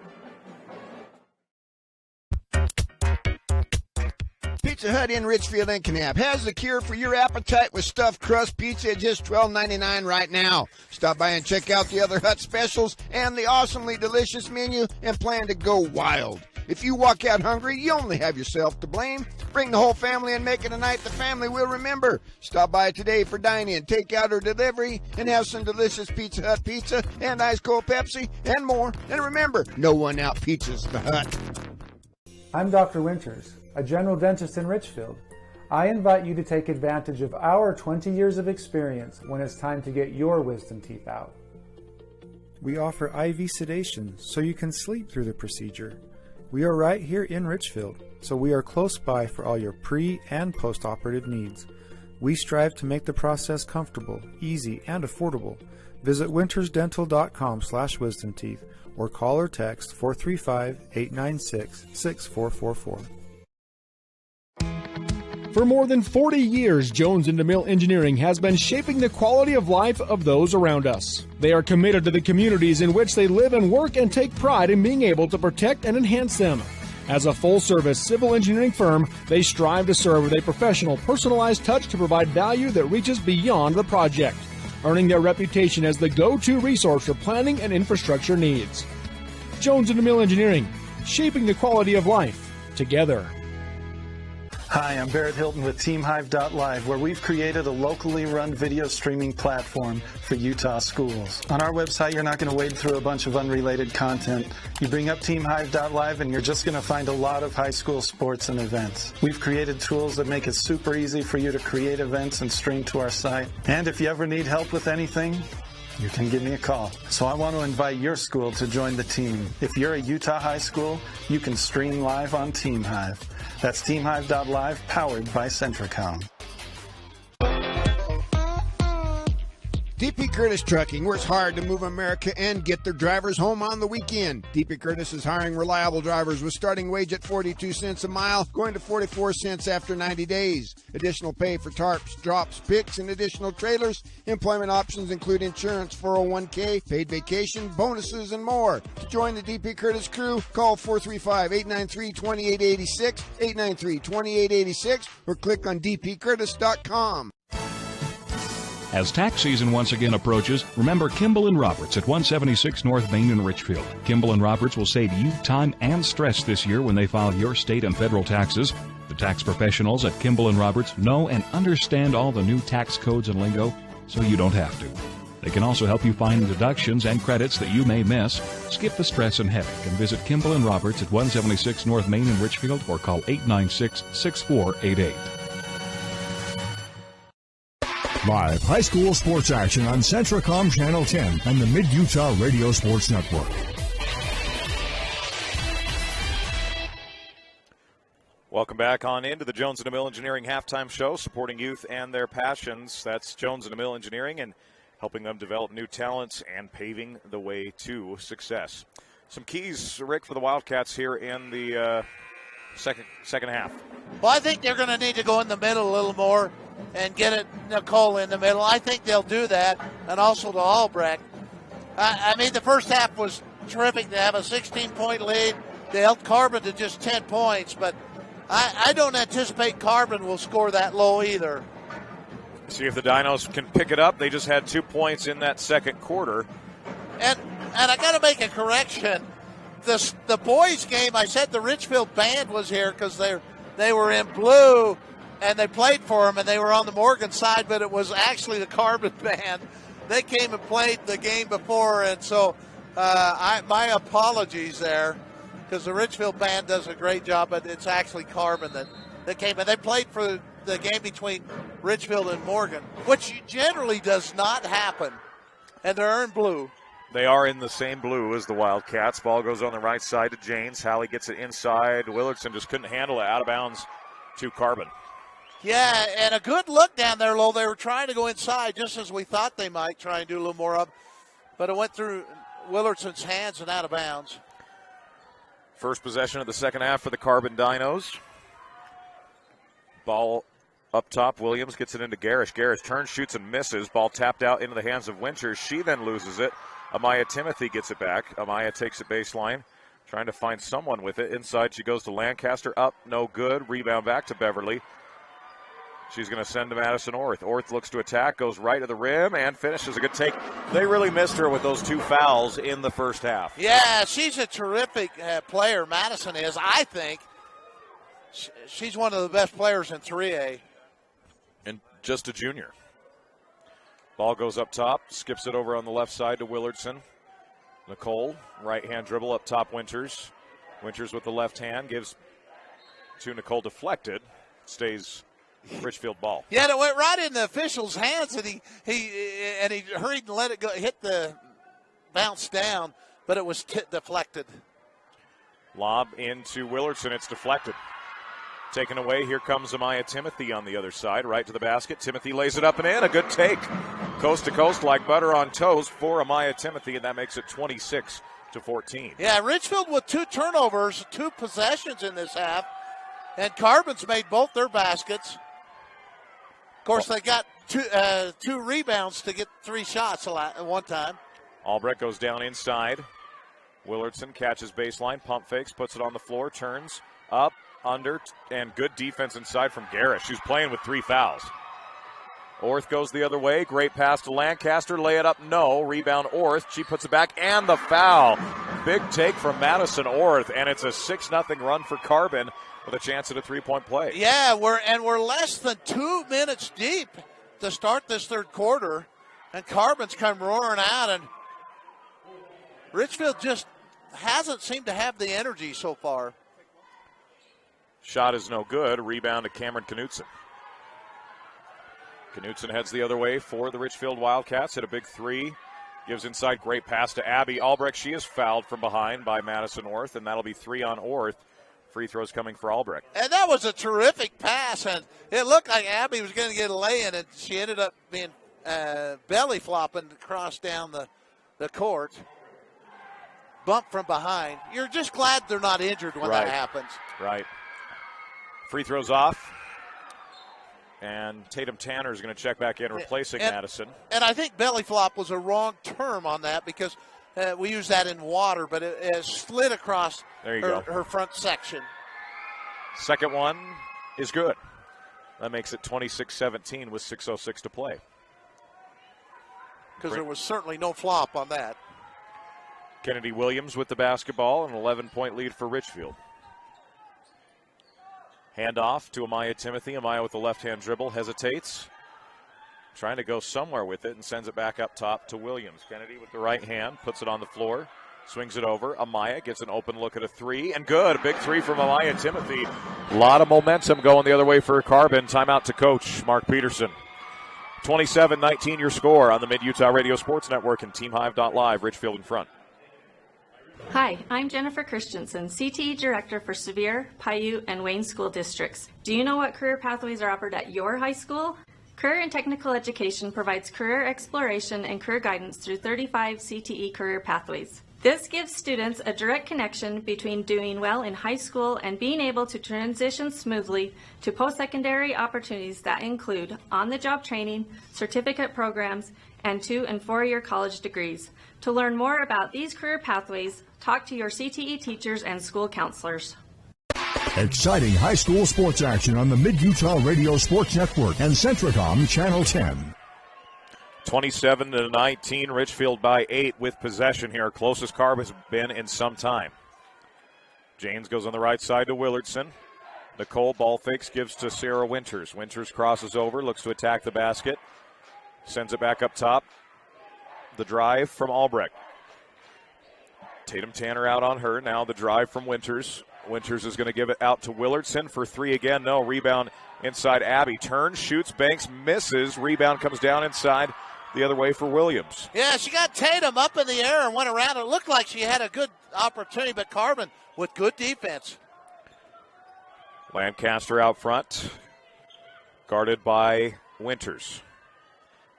Pizza Hut in Richfield and Kanab has the cure for your appetite with stuffed crust pizza at just $12.99 right now. Stop by and check out the other Hut specials and the awesomely delicious menu and plan to go wild. If you walk out hungry, you only have yourself to blame. Bring the whole family and make it a night the family will remember. Stop by today for dine-in, takeout, or delivery and have some delicious Pizza Hut pizza and ice cold Pepsi and more. And remember, no one out-pizzas the Hut. I'm Dr. Winters, a general dentist in Richfield. I invite you to take advantage of our 20 years of experience when it's time to get your wisdom teeth out. We offer IV sedation so you can sleep through the procedure. We are right here in Richfield, so we are close by for all your pre- and post-operative needs. We strive to make the process comfortable, easy, and affordable. Visit wintersdental.com/wisdomteeth or call or text 435-896-6444. For more than 40 years, Jones & DeMille Engineering has been shaping the quality of life of those around us. They are committed to the communities in which they live and work and take pride in being able to protect and enhance them. As a full-service civil engineering firm, they strive to serve with a professional, personalized touch to provide value that reaches beyond the project, earning their reputation as the go-to resource for planning and infrastructure needs. Jones & DeMille Engineering, shaping the quality of life together. Hi, I'm Barrett Hilton with TeamHive.live, where we've created a locally run video streaming platform for Utah schools. On our website, you're not going to wade through a bunch of unrelated content. You bring up TeamHive.live and you're just going to find a lot of high school sports and events. We've created tools that make it super easy for you to create events and stream to our site. And if you ever need help with anything, you can give me a call. So I want to invite your school to join the team. If you're a Utah high school, you can stream live on TeamHive. That's TeamHive.live, powered by Centricom. DP Curtis Trucking works hard to move America and get their drivers home on the weekend. DP Curtis is hiring reliable drivers with starting wage at 42 cents a mile, going to 44 cents after 90 days. Additional pay for tarps, drops, picks, and additional trailers. Employment options include insurance, 401k, paid vacation, bonuses, and more. To join the DP Curtis crew, call 435-893-2886, 893-2886, or click on dpcurtis.com. As tax season once again approaches, remember Kimball & Roberts at 176 North Main in Richfield. Kimball & Roberts will save you time and stress this year when they file your state and federal taxes. The tax professionals at Kimball & Roberts know and understand all the new tax codes and lingo, so you don't have to. They can also help you find deductions and credits that you may miss. Skip the stress and headache and visit Kimball & Roberts at 176 North Main in Richfield or call 896-6488. Live high school sports action on Centracom Channel 10 and the Mid-Utah Radio Sports Network. Welcome back on into the Jones & DeMille Engineering halftime show, supporting youth and their passions. That's Jones & DeMille Engineering and helping them develop new talents and paving the way to success. Some keys, Rick, for the Wildcats here in the second half. Well, I think they're going to need to go in the middle a little more and get it Nicole in the middle. I think they'll do that, and also to Albrecht. I mean, the first half was terrific to have a 16-point lead. They held Carbon to just 10 points, but I don't anticipate Carbon will score that low either. See if the Dinos can pick it up. They just had 2 points in that second quarter. And I got to make a correction. The boys' game, I said the Richfield band was here because they were in blue and they played for them and they were on the Morgan side, but it was actually the Carbon band. They came and played the game before, and so my apologies there, because the Richfield band does a great job, but it's actually Carbon that came. And they played for the game between Richfield and Morgan, which generally does not happen, and they're in blue. They are in the same blue as the Wildcats. Ball goes on the right side to Janes. Hallie gets it inside. Willardson just couldn't handle it. Out of bounds to Carbon. Yeah, and a good look down there, Lowell. They were trying to go inside just as we thought they might try and do a little more of, but it went through Willardson's hands and out of bounds. First possession of the second half for the Carbon Dinos. Ball up top. Williams gets it into Garish. Garish turns, shoots, and misses. Ball tapped out into the hands of Winters. She then loses it. Amaya Timothy gets it back. Amaya takes it baseline, trying to find someone with it. Inside she goes to Lancaster. Up, no good. Rebound back to Beverly. She's going to send to Madison Orth. Orth looks to attack, goes right to the rim, and finishes a good take. They really missed her with those 2 fouls in the first half. Yeah, she's a terrific player. Madison is, I think. She's one of the best players in 3A. And just a junior. Ball goes up top, skips it over on the left side to Willardson. Nicole, right-hand dribble up top, Winters. Winters with the left hand, gives to Nicole, deflected. Stays Richfield ball. Yeah, it went right in the official's hands, and he hurried and let it go, hit the bounce down, but it was deflected. Lob into Willardson, it's deflected. Taken away, here comes Amaya Timothy on the other side, right to the basket. Timothy lays it up and in, a good take. Coast to coast like butter on toast for Amaya Timothy, and that makes it 26-14. Yeah, Richfield with 2 turnovers, 2 possessions in this half, and Carbon's made both their baskets. Of course, they got 2 rebounds to get 3 shots at one time. Albrecht goes down inside. Willardson catches baseline, pump fakes, puts it on the floor, turns up, under, and good defense inside from Garish, who's playing with 3 fouls. Orth goes the other way. Great pass to Lancaster. Lay it up. No. Rebound Orth. She puts it back, and the foul. Big take from Madison Orth, and it's a 6-0 run for Carbon with a chance at a 3-point play. Yeah, we're less than 2 minutes deep to start this third quarter, and Carbon's come roaring out, and Richfield just hasn't seemed to have the energy so far. Shot is no good. Rebound to Cameron Knutson. Knutson heads the other way for the Richfield Wildcats. Hit a big 3. Gives inside. Great pass to Abby Albrecht. She is fouled from behind by Madison Orth, and that'll be 3 on Orth. Free throws coming for Albrecht. And that was a terrific pass, and it looked like Abby was going to get a lay-in, and she ended up being belly flopping across down the court. Bump from behind. You're just glad they're not injured when that happens. Right. Free throws off. And Tatum Tanner is going to check back in, replacing Madison. And I think belly flop was a wrong term on that because we use that in water, but it slid across her front section. Second one is good. That makes it 26-17 with 6:06 to play. Because there was certainly no flop on that. Kennedy Williams with the basketball, an 11-point lead for Richfield. Handoff to Amaya Timothy. Amaya with the left-hand dribble, hesitates. Trying to go somewhere with it and sends it back up top to Williams. Kennedy with the right hand, puts it on the floor, swings it over. Amaya gets an open look at a 3, and good. A big 3 from Amaya Timothy. A lot of momentum going the other way for Carbon. Timeout to coach Mark Peterson. 27-19 your score on the Mid-Utah Radio Sports Network and TeamHive.live. Richfield in front. Hi, I'm Jennifer Christensen, CTE Director for Sevier, Paiute, and Wayne School Districts. Do you know what career pathways are offered at your high school? Career and Technical Education provides career exploration and career guidance through 35 CTE career pathways. This gives students a direct connection between doing well in high school and being able to transition smoothly to post-secondary opportunities that include on-the-job training, certificate programs, and 2- and 4-year college degrees. To learn more about these career pathways, talk to your CTE teachers and school counselors. Exciting high school sports action on the Mid-Utah Radio Sports Network and Centricom Channel 10. 27-19, Richfield by 8 with possession here. Closest Carb has been in some time. Janes goes on the right side to Willardson. Nicole ball fakes, gives to Sarah Winters. Winters crosses over, looks to attack the basket. Sends it back up top. The drive from Albrecht. Tatum Tanner out on her. Now the drive from Winters. Winters is going to give it out to Willardson for 3 again. No, rebound inside Abby. Turns, shoots, banks, misses. Rebound comes down inside the other way for Williams. Yeah, she got Tatum up in the air and went around. It looked like she had a good opportunity, but Carbon with good defense. Lancaster out front, guarded by Winters.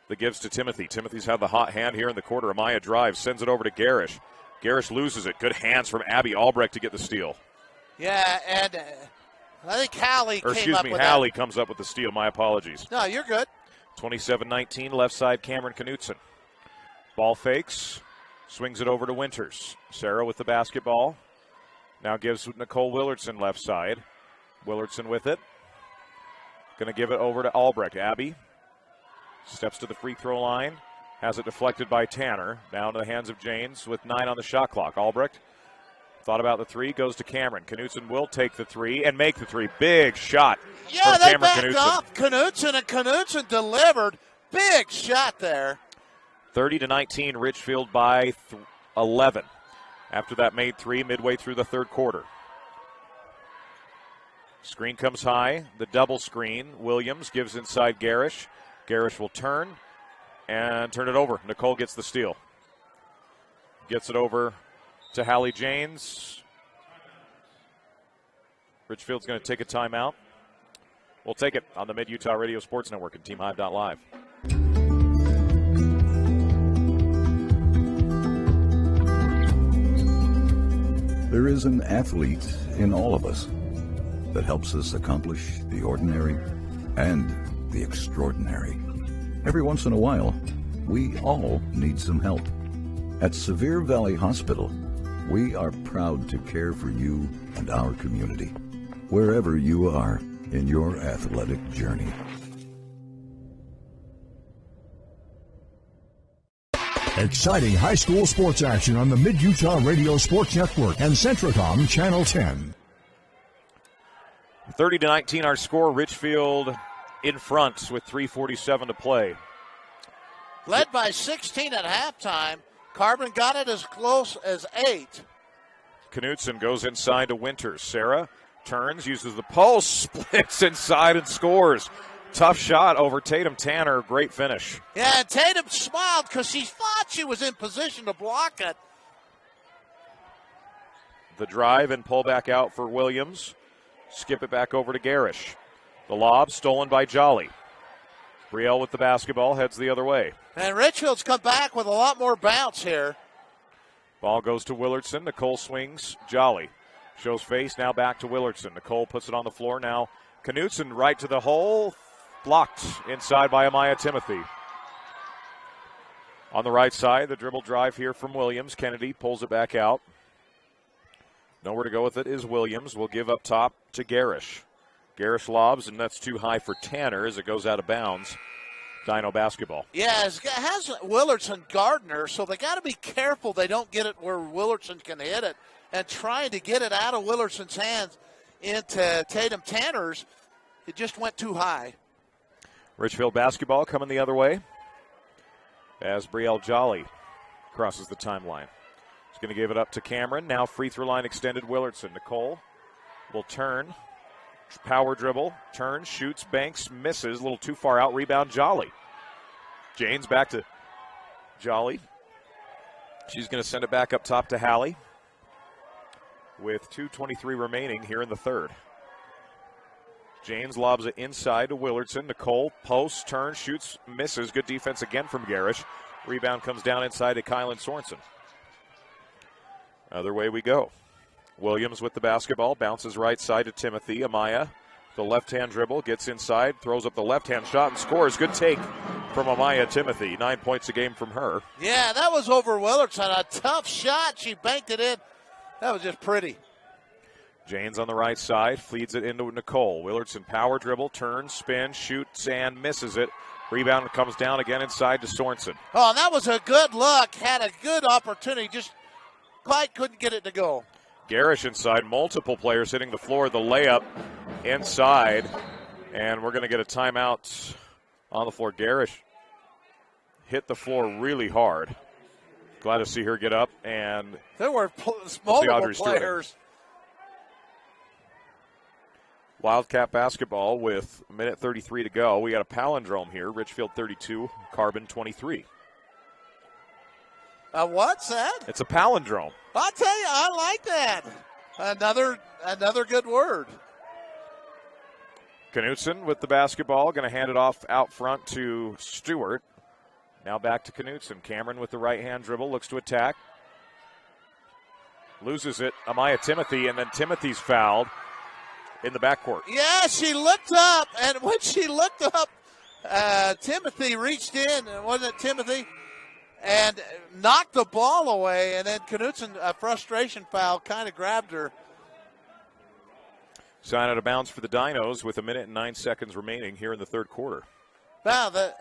The gives to Timothy. Timothy's had the hot hand here in the quarter. Amaya drives, sends it over to Garish. Garish loses it. Good hands from Abby Albrecht to get the steal. Yeah, and I think Hallie Hallie comes up with the steal. My apologies. No, you're good. 27-19, left side Cameron Knutson. Ball fakes, swings it over to Winters. Sarah with the basketball. Now gives Nicole Willardson left side. Willardson with it. Going to give it over to Albrecht. Abby steps to the free throw line. Has it deflected by Tanner. Down to the hands of Janes with 9 on the shot clock. Albrecht thought about the 3, goes to Cameron. Knutson will take the 3 and make the 3. Big shot. Yeah, they Cameron backed off Knutson, and Knutson delivered. Big shot there. 30-19, Richfield by 11. After that made 3 midway through the third quarter. Screen comes high. The double screen. Williams gives inside Garish. Garish will turn and turn it over. Nicole gets the steal. Gets it over to Hallie Janes. Richfield's going to take a timeout. We'll take it on the Mid-Utah Radio Sports Network and TeamHive.live. There is an athlete in all of us that helps us accomplish the ordinary and the extraordinary. Every once in a while, we all need some help. At Sevier Valley Hospital, we are proud to care for you and our community, wherever you are in your athletic journey. Exciting high school sports action on the Mid-Utah Radio Sports Network and Centricom Channel 10. 30-19 our score. Richfield in front with 3:47 to play. Led by 16 at halftime. Carbon got it as close as 8. Knutson goes inside to Winters. Sarah turns, uses the post, splits inside and scores. Tough shot over Tatum Tanner. Great finish. Yeah, and Tatum smiled because she thought she was in position to block it. The drive and pull back out for Williams. Skip it back over to Garish. The lob stolen by Jolly. Brielle with the basketball, heads the other way. And Richfield's come back with a lot more bounce here. Ball goes to Willardson. Nicole swings. Jolly shows face. Now back to Willardson. Nicole puts it on the floor. Now Knutson right to the hole. Blocked inside by Amaya Timothy. On the right side, the dribble drive here from Williams. Kennedy pulls it back out. Nowhere to go with it is Williams. Will give up top to Garish. Garish lobs, and that's too high for Tanner as it goes out of bounds. Dino basketball. Yeah, it has Willardson Gardner, so they got to be careful they don't get it where Willardson can hit it. And trying to get it out of Willardson's hands into Tatum Tanner's, it just went too high. Richfield basketball coming the other way as Brielle Jolly crosses the timeline. He's going to give it up to Cameron. Now free throw line extended Willardson. Nicole will turn. Power dribble, turns, shoots, banks, misses. A little too far out. Rebound, Jolly. Janes back to Jolly. She's going to send it back up top to Hallie with 2:23 remaining here in the third. Janes lobs it inside to Willardson. Nicole posts, turns, shoots, misses. Good defense again from Garish. Rebound comes down inside to Kylan Sorensen. Other way we go. Williams with the basketball, bounces right side to Timothy. Amaya, the left-hand dribble, gets inside, throws up the left-hand shot and scores. Good take from Amaya Timothy. 9 points a game from her. Yeah, that was over Willardson. A tough shot. She banked it in. That was just pretty. Janes on the right side, feeds it into Nicole. Willardson power dribble, turns, spins, shoots, and misses it. Rebound comes down again inside to Sorensen. Oh, that was a good look. Had a good opportunity. Just quite couldn't get it to go. Garish inside, multiple players hitting the floor. The layup inside, and we're going to get a timeout on the floor. Garish hit the floor really hard. Glad to see her get up, and there were multiple players. Wildcat basketball with a minute 33 to go. We got a palindrome here. Richfield 32, Carbon 23. What's that? It's a palindrome. I tell you, I like that. Another good word. Knutson with the basketball, going to hand it off out front to Stewart. Now back to Knutson. Cameron with the right-hand dribble, looks to attack. Loses it. Amaya Timothy, and then Timothy's fouled in the backcourt. Yeah, she looked up, and when she looked up, Timothy reached in, wasn't it Timothy? And knocked the ball away, and then Knutson, a frustration foul, kind of grabbed her. Sign out of bounds for the Dinos with a minute and 9 seconds remaining here in the third quarter. Wow, the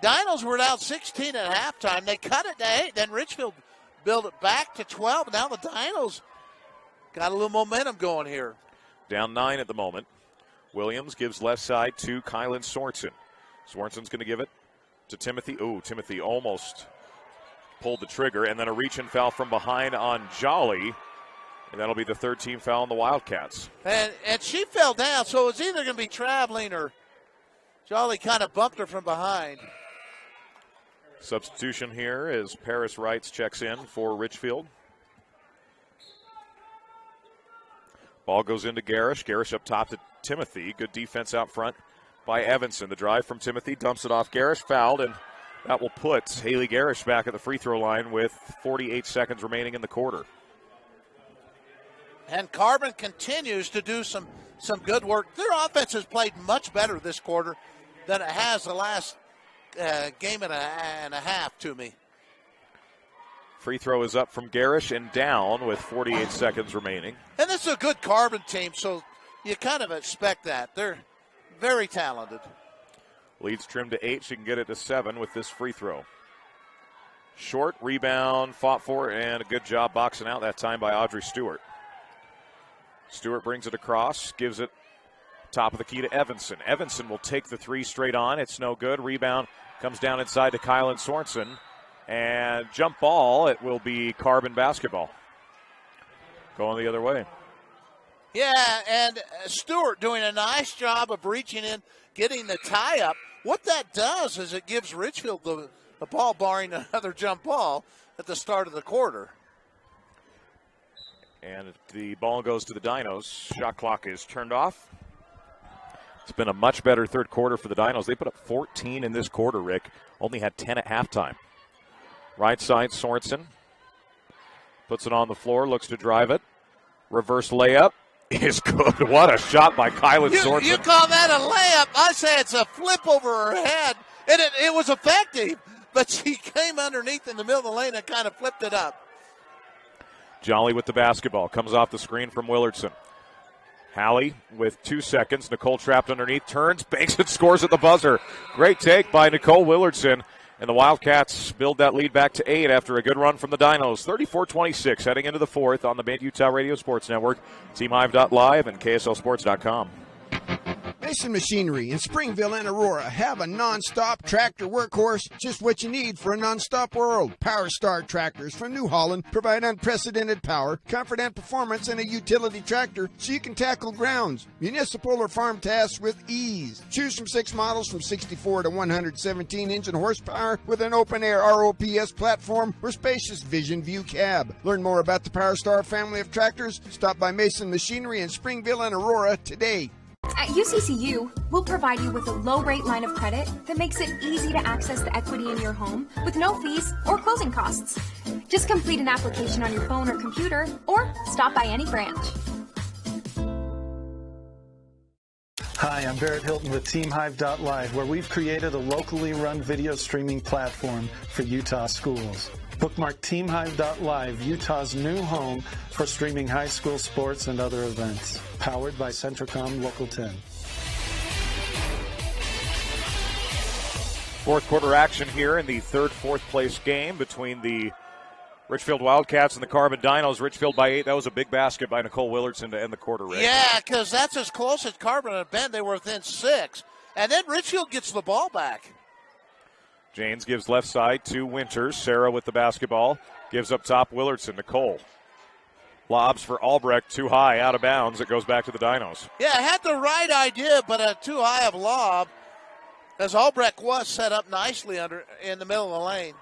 Dinos were down 16 at halftime. They cut it to 8, then Richfield built it back to 12. Now the Dinos got a little momentum going here. Down 9 at the moment. Williams gives left side to Kylan Sorensen. Sorensen's going to give it to Timothy. Ooh, Timothy almost pulled the trigger, and then a reach and foul from behind on Jolly, and that'll be the third team foul on the Wildcats. And she fell down, so it was either going to be traveling or Jolly kind of bumped her from behind. Substitution here as Paris Wrights checks in for Richfield. Ball goes into Garish. Garish up top to Timothy. Good defense out front by Evanson. The drive from Timothy dumps it off Garish, fouled, and that will put Haley Garish back at the free throw line with 48 seconds remaining in the quarter. And Carbon continues to do some good work. Their offense has played much better this quarter than it has the last game and a half to me. Free throw is up from Garish and down with 48 seconds remaining. And this is a good Carbon team, so you kind of expect that. They're very talented. Leads trimmed to 8. She can get it to 7 with this free throw. Short rebound, fought for, and a good job boxing out that time by Audrey Stewart. Stewart brings it across, gives it top of the key to Evanson. Evanson will take the three straight on. It's no good. Rebound comes down inside to Kylan Sorensen. And jump ball, it will be Carbon basketball. Going the other way. Yeah, and Stewart doing a nice job of reaching in, getting the tie up. What that does is it gives Richfield the ball, barring another jump ball at the start of the quarter. And the ball goes to the Dinos. Shot clock is turned off. It's been a much better third quarter for the Dinos. They put up 14 in this quarter, Rick. Only had 10 at halftime. Right side, Sorensen. Puts it on the floor, looks to drive it. Reverse layup is good. What a shot by Kylan Sorensen. You call that a layup? I say it's a flip over her head. And it was effective, but she came underneath in the middle of the lane and kind of flipped it up. Jolly with the basketball. Comes off the screen from Willardson. Hallie with 2 seconds. Nicole trapped underneath. Turns, banks it, scores at the buzzer. Great take by Nicole Willardson. And the Wildcats build that lead back to 8 after a good run from the Dinos. 34-26 heading into the fourth on the Mid-Utah Radio Sports Network, teamhive.live, and KSLSports.com. Mason Machinery in Springville and Aurora have a non-stop tractor workhorse, just what you need for a non-stop world. Power Star tractors from New Holland provide unprecedented power, comfort, and performance in a utility tractor so you can tackle grounds, municipal, or farm tasks with ease. Choose from 6 models from 64 to 117 engine horsepower with an open-air ROPS platform or spacious Vision View cab. Learn more about the Power Star family of tractors. Stop by Mason Machinery in Springville and Aurora today. At UCCU, we'll provide you with a low-rate line of credit that makes it easy to access the equity in your home with no fees or closing costs. Just complete an application on your phone or computer, or stop by any branch. Hi, I'm Barrett Hilton with TeamHive.live, where we've created a locally run video streaming platform for Utah schools. Bookmark TeamHive.live, Utah's new home for streaming high school sports and other events. Powered by Centricom Local 10. Fourth quarter action here in the fourth place game between the Richfield Wildcats and the Carbon Dinos. Richfield by 8. That was a big basket by Nicole Willardson to end the quarter, Rick. Yeah, because that's as close as Carbon had been. They were within 6. And then Richfield gets the ball back. Janes gives left side to Winters. Sarah with the basketball. Gives up top Willardson. Nicole lobs for Albrecht. Too high, out of bounds. It goes back to the Dinos. Yeah, had the right idea, but too high of lob, as Albrecht was set up nicely in the middle of the lane.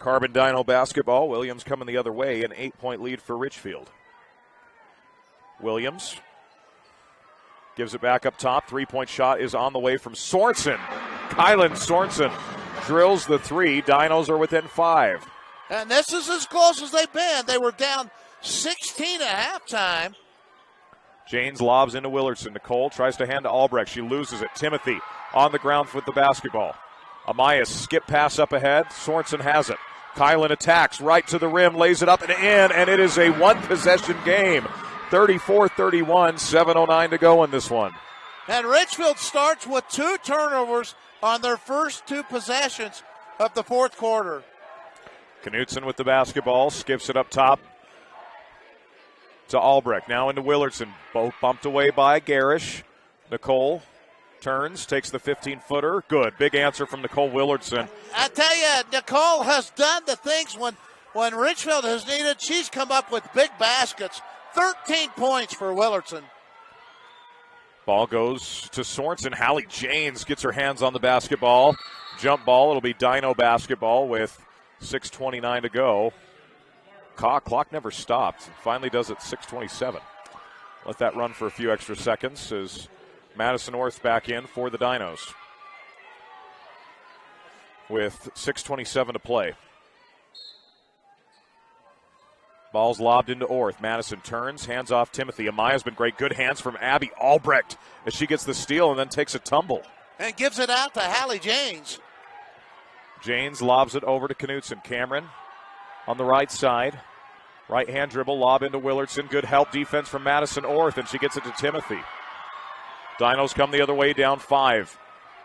Carbon Dino basketball. Williams coming the other way. An 8-point lead for Richfield. Williams gives it back up top. 3-point shot is on the way from Sorensen. Kylan Sorensen drills the 3. Dinos are within 5. And this is as close as they've been. They were down 16 at halftime. Janes lobs into Willardson. Nicole tries to hand to Albrecht. She loses it. Timothy on the ground with the basketball. Amaya skip pass up ahead. Sorensen has it. Kylan attacks right to the rim, lays it up and in, and it is a one-possession game. 34-31, 7:09 to go in this one. And Richfield starts with 2 turnovers on their first 2 possessions of the fourth quarter. Knutson with the basketball, skips it up top to Albrecht. Now into Willardson. Both bumped away by Garish. Nicole turns, takes the 15-footer. Good. Big answer from Nicole Willardson. I tell you, Nicole has done the things when Richfield has needed. She's come up with big baskets. 13 points for Willardson. Ball goes to Sorensen. Hallie Janes gets her hands on the basketball. Jump ball. It'll be Dino basketball with 6:29 to go. Clock never stopped. Finally does it 6:27. Let that run for a few extra seconds as Madison North back in for the Dinos with 6:27 to play. Ball's lobbed into Orth. Madison turns, hands off Timothy. Amaya's been great. Good hands from Abby Albrecht as she gets the steal and then takes a tumble. And gives it out to Hallie Janes. Janes lobs it over to Knutson. Cameron on the right side. Right hand dribble, lob into Willardson. Good help defense from Madison Orth, and she gets it to Timothy. Dinos come the other way, down 5.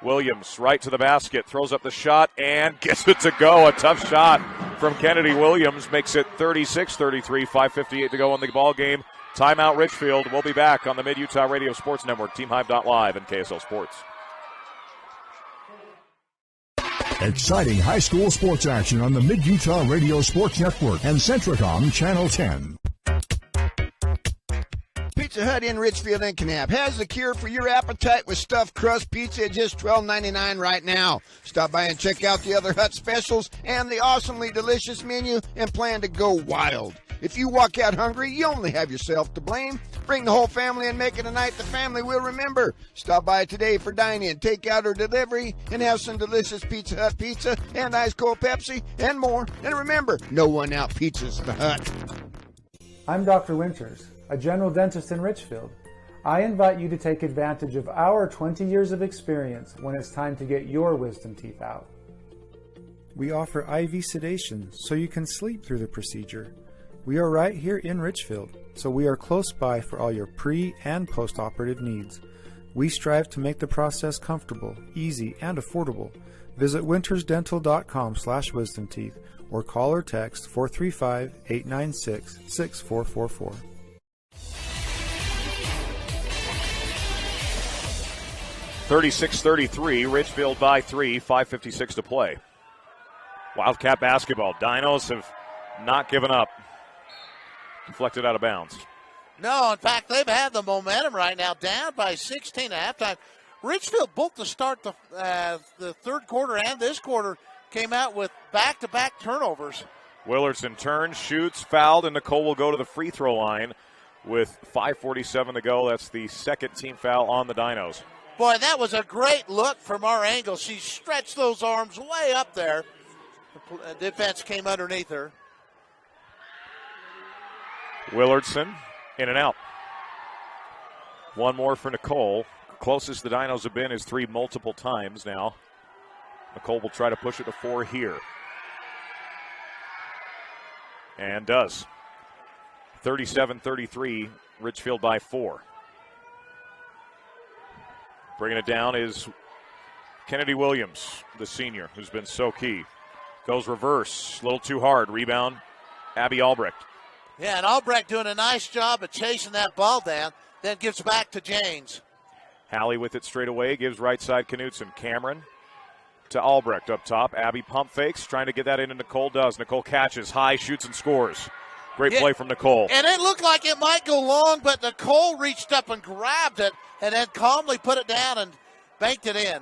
Williams right to the basket, throws up the shot, and gets it to go. A tough shot from Kennedy Williams makes it 36-33, 5:58 to go in the ball game. Timeout Richfield. We'll be back on the Mid-Utah Radio Sports Network, TeamHive.live and KSL Sports. Exciting high school sports action on the Mid-Utah Radio Sports Network and Centricom Channel 10. Pizza Hut in Richfield and Kanab has the cure for your appetite with stuffed crust pizza at just $12.99 right now. Stop by and check out the other Hut specials and the awesomely delicious menu and plan to go wild. If you walk out hungry, you only have yourself to blame. Bring the whole family and make it a night the family will remember. Stop by today for dine-in, takeout, or delivery and have some delicious Pizza Hut pizza and ice cold Pepsi and more. And remember, no one out-pizzas the Hut. I'm Dr. Winters, a general dentist in Richfield. I invite you to take advantage of our 20 years of experience when it's time to get your wisdom teeth out. We offer IV sedation so you can sleep through the procedure. We are right here in Richfield, so we are close by for all your pre- and post-operative needs. We strive to make the process comfortable, easy, and affordable. Visit wintersdental.com/wisdomteeth or call or text 435-896-6444. 36-33, Richfield by 3, 5:56 to play. Wildcat basketball. Dinos have not given up. Deflected out of bounds. No, in fact, they've had the momentum right now, down by 16 at halftime. Richfield, both to start the third quarter and this quarter, came out with back-to-back turnovers. Willardson turns, shoots, fouled, and Nicole will go to the free throw line with 5:47 to go. That's the second team foul on the Dinos. Boy, that was a great look from our angle. She stretched those arms way up there. The defense came underneath her. Willardson in and out. One more for Nicole. Closest the Dinos have been is 3 multiple times now. Nicole will try to push it to 4 here. And does. 37-33, Richfield by 4. Bringing it down is Kennedy Williams, the senior, who's been so key. Goes reverse, a little too hard. Rebound, Abby Albrecht. Yeah, and Albrecht doing a nice job of chasing that ball down, then gives back to Janes. Hallie with it straight away, gives right side Knutson. Cameron to Albrecht up top. Abby pump fakes, trying to get that into Nicole. Does. Nicole catches, high, shoots and scores. Great play from Nicole. And it looked like it might go long, but Nicole reached up and grabbed it and then calmly put it down and banked it in.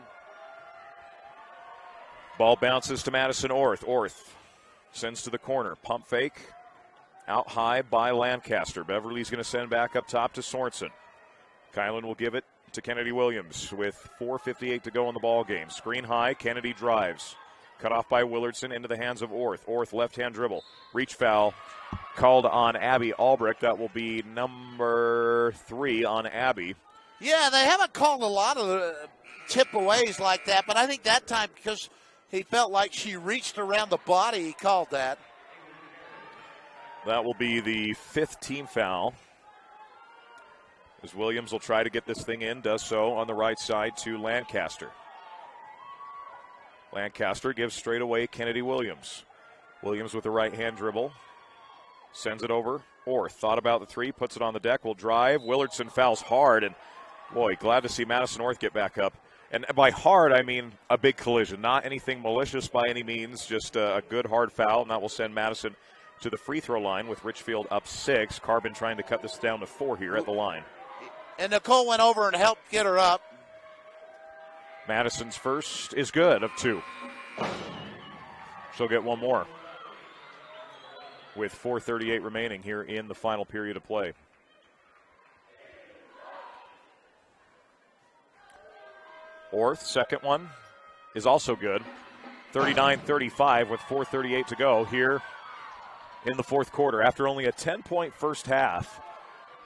Ball bounces to Madison Orth. Orth sends to the corner. Pump fake. Out high by Lancaster. Beverly's going to send back up top to Sorensen. Kylan will give it to Kennedy Williams with 4:58 to go in the ball game. Screen high. Kennedy drives. Cut off by Willardson into the hands of Orth. Orth left-hand dribble. Reach foul called on Abby Albrecht. That will be number 3 on Abby. Yeah, they haven't called a lot of tip-aways like that, but I think that time because he felt like she reached around the body, he called that. That will be the 5th team foul. As Williams will try to get this thing in, does so on the right side to Lancaster. Lancaster gives straight away Kennedy Williams. Williams with the right-hand dribble. Sends it over. Orth thought about the 3, puts it on the deck, will drive. Willardson fouls hard, and boy, glad to see Madison Orth get back up. And by hard, I mean a big collision. Not anything malicious by any means, just a good hard foul, and that will send Madison to the free throw line with Richfield up 6. Carbon trying to cut this down to 4 here at the line. And Nicole went over and helped get her up. Madison's first is good of 2. She'll get one more with 4:38 remaining here in the final period of play. Orth, second one, is also good. 39-35 with 4:38 to go here in the fourth quarter. After only a 10-point first half,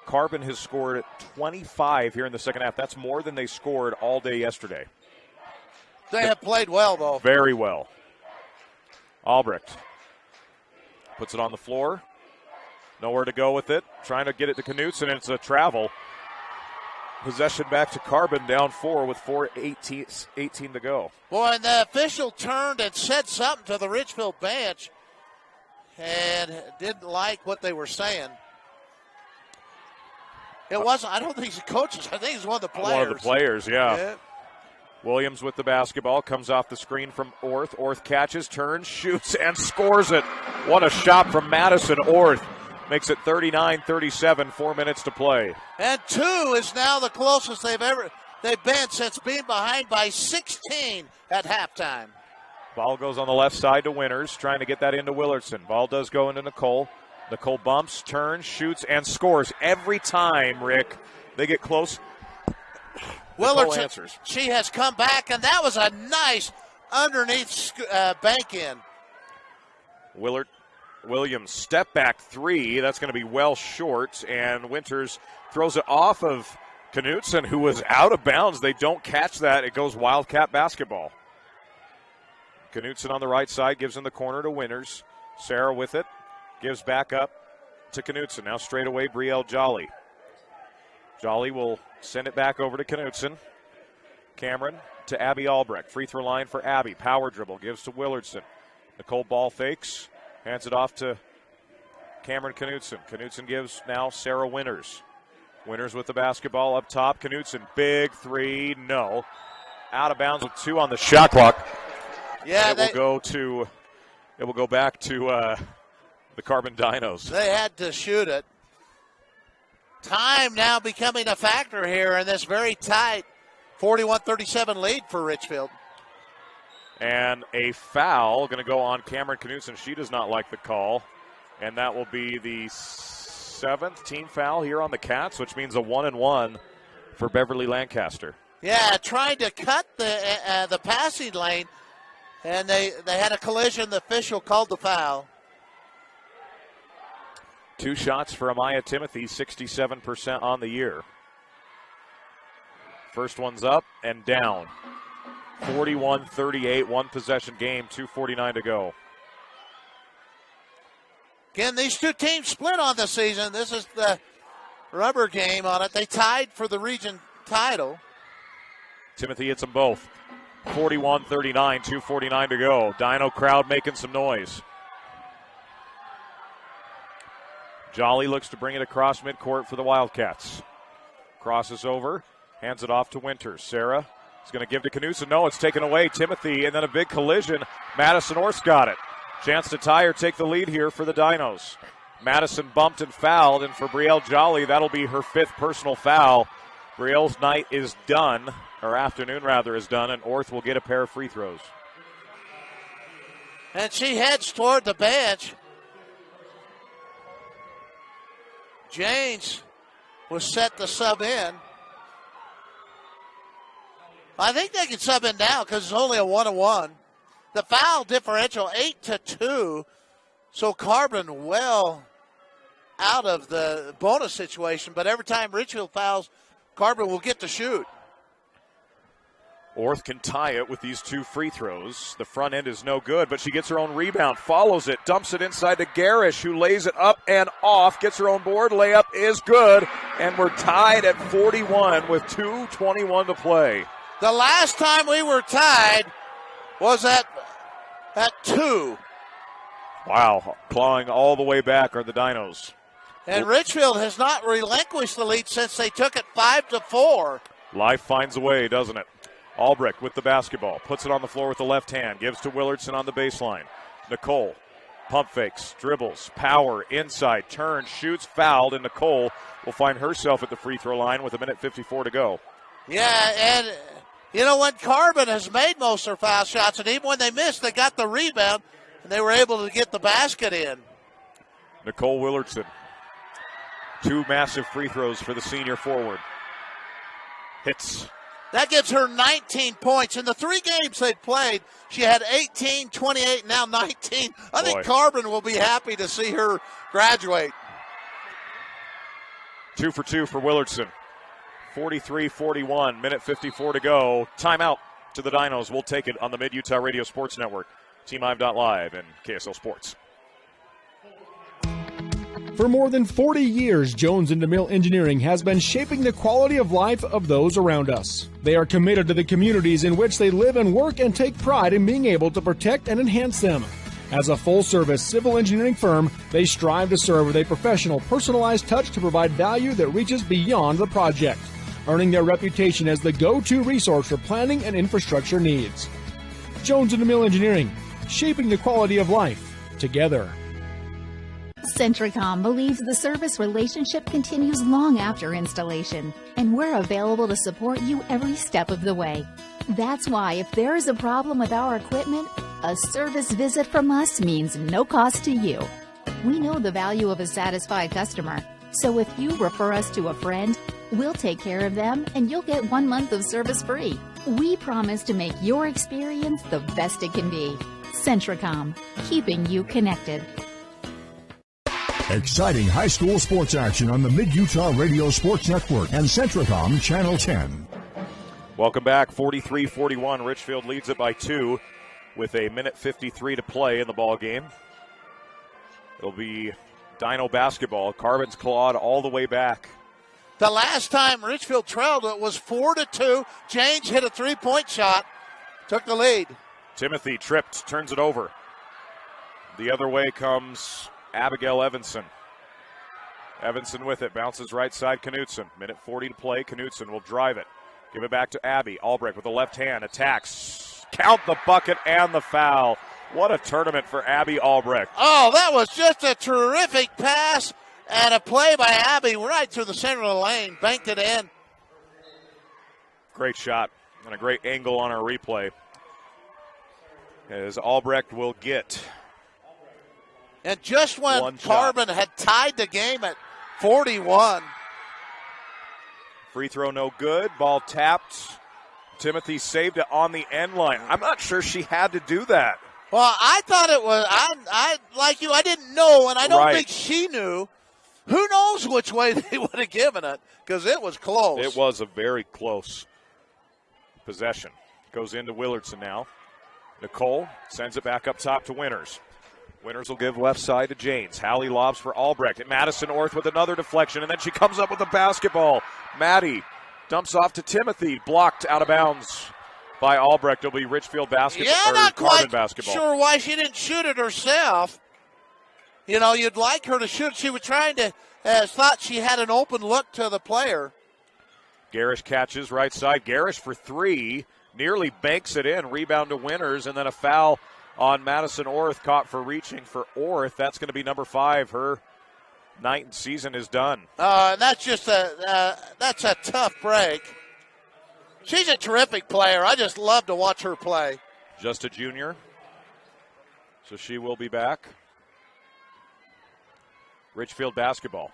Carbon has scored 25 here in the second half. That's more than they scored all day yesterday. They have played well, though. Very well. Albrecht puts it on the floor. Nowhere to go with it. Trying to get it to Knutson, and it's a travel. Possession back to Carbon, down 4 with 4:18 to go. Boy, and the official turned and said something to the Richfield bench and didn't like what they were saying. It wasn't, I don't think he's the coaches. I think he's one of the players. One of the players, yeah. Williams with the basketball, comes off the screen from Orth. Orth catches, turns, shoots, and scores it. What a shot from Madison Orth. Makes it 39-37, 4 minutes to play. And 2 is now the closest they've been since being behind by 16 at halftime. Ball goes on the left side to Winters, trying to get that into Willardson. Ball does go into Nicole. Nicole bumps, turns, shoots, and scores. Every time, Rick, they get close, Willardson answers. She has come back, and that was a nice underneath bank in. Williams step back 3. That's going to be well short, and Winters throws it off of Knutson, who was out of bounds. They don't catch that. It goes Wildcat basketball. Knutson on the right side gives in the corner to Winters. Sarah with it. Gives back up to Knutson. Now straight away, Brielle Jolly. Jolly will send it back over to Knutson. Cameron to Abby Albrecht. Free throw line for Abby. Power dribble. Gives to Willardson. Nicole ball fakes. Hands it off to Cameron Knutson. Knutson gives now Sarah Winters. Winters with the basketball up top. Knutson, big three, no. Out of bounds with 2 on the shot clock. Yeah, it will go back to the Carbon Dinos. They had to shoot it. Time now becoming a factor here in this very tight 41-37 lead for Richfield. And a foul going to go on Cameron Knutson. She does not like the call. And that will be the 7th team foul here on the Cats, which means a 1-and-1 for Beverly Lancaster. Yeah, trying to cut the passing lane, and they had a collision. The official called the foul. 2 shots for Amaya Timothy, 67% on the year. First one's up and down. 41-38, 1-possession game, 2:49 to go. Again, these 2 teams split on the season. This is the rubber game on it. They tied for the region title. Timothy hits them both. 41-39, 2:49 to go. Dino crowd making some noise. Jolly looks to bring it across midcourt for the Wildcats. Crosses over, hands it off to Winters. Sarah is going to give to Knutson. No, it's taken away. Timothy, and then a big collision. Madison Orth got it. Chance to tie or take the lead here for the Dinos. Madison bumped and fouled, and for Brielle Jolly, that'll be her 5th personal foul. Brielle's night is done, or afternoon rather is done, and Orth will get a pair of free throws. And she heads toward the bench. James was set to sub in. I think they can sub in now because it's only a 1-1. The foul differential 8-2. So Carbon well out of the bonus situation, but every time Richfield fouls, Carbon will get to shoot. Orth can tie it with these 2 free throws. The front end is no good, but she gets her own rebound, follows it, dumps it inside to Garish, who lays it up and off, gets her own board. Layup is good, and we're tied at 41 with 2:21 to play. The last time we were tied was at 2. Wow, clawing all the way back are the Dinos. And Richfield has not relinquished the lead since they took it 5-4. Life finds a way, doesn't it? Albrecht with the basketball, puts it on the floor with the left hand, gives to Willardson on the baseline. Nicole, pump fakes, dribbles, power, inside, turns, shoots, fouled, and Nicole will find herself at the free throw line with 1:54 to go. Yeah, and you know when Carbon has made most of their foul shots, and even when they missed, they got the rebound, and they were able to get the basket in. Nicole Willardson, 2 massive free throws for the senior forward. Hits. That gives her 19 points. In the 3 games they've played, she had 18, 28, now 19. I think Carbon will be happy to see her graduate. 2 for 2 for Willardson. 43-41, 1:54 to go. Timeout to the Dinos. We'll take it on the Mid-Utah Radio Sports Network, TeamHive.live, and KSL Sports. For more than 40 years, Jones and DeMille Engineering has been shaping the quality of life of those around us. They are committed to the communities in which they live and work and take pride in being able to protect and enhance them. As a full-service civil engineering firm, they strive to serve with a professional, personalized touch to provide value that reaches beyond the project, earning their reputation as the go-to resource for planning and infrastructure needs. Jones and DeMille Engineering, shaping the quality of life together. Centricom believes the service relationship continues long after installation, and we're available to support you every step of the way. That's why if there is a problem with our equipment, a service visit from us means no cost to you. We know the value of a satisfied customer, so if you refer us to a friend, we'll take care of them and you'll get 1 month of service free. We promise to make your experience the best it can be. Centricom, keeping you connected. Exciting high school sports action on the Mid-Utah Radio Sports Network and Centricom Channel 10. Welcome back. 43-41. Richfield leads it by 2 with 1:53 to play in the ball game. It'll be Dino basketball. Carbon's clawed all the way back. The last time Richfield trailed it was 4-2. James hit a 3-point shot, took the lead. Timothy tripped, turns it over. The other way comes Abigail Evanson. Evanson with it. Bounces right side, Knutson. Minute 40 to play. Knutson will drive it. Give it back to Abby. Albrecht with the left hand. Attacks. Count the bucket and the foul. What a tournament for Abby Albrecht. Oh, that was just a terrific pass and a play by Abby right through the center of the lane. Banked it in. Great shot and a great angle on our replay. As Albrecht will get. And just when Carbon had tied the game at 41. Free throw no good. Ball tapped. Timothy saved it on the end line. I'm not sure she had to do that. Well, I thought it was, I like you, I didn't know, and I don't think she knew. Who knows which way they would have given it, because it was close. It was a very close possession. Goes into Willardson now. Nicole sends it back up top to Winters. Winters will give left side to Janes. Hallie lobs for Albrecht. And Madison Orth with another deflection, and then she comes up with a basketball. Maddie dumps off to Timothy, blocked out of bounds by Albrecht. It'll be Richfield basketball. Yeah, not quite basketball. Sure why she didn't shoot it herself. You know, you'd like her to shoot. She was trying to, thought she had an open look to the player. Garish catches right side. Garish for three. Nearly banks it in. Rebound to Winters, and then a foul on Madison Orth. Caught for reaching for Orth. That's going to be number 5. Her night and season is done. That's just that's a tough break. She's a terrific player. I just love to watch her play. Just a junior, so she will be back. Richfield basketball.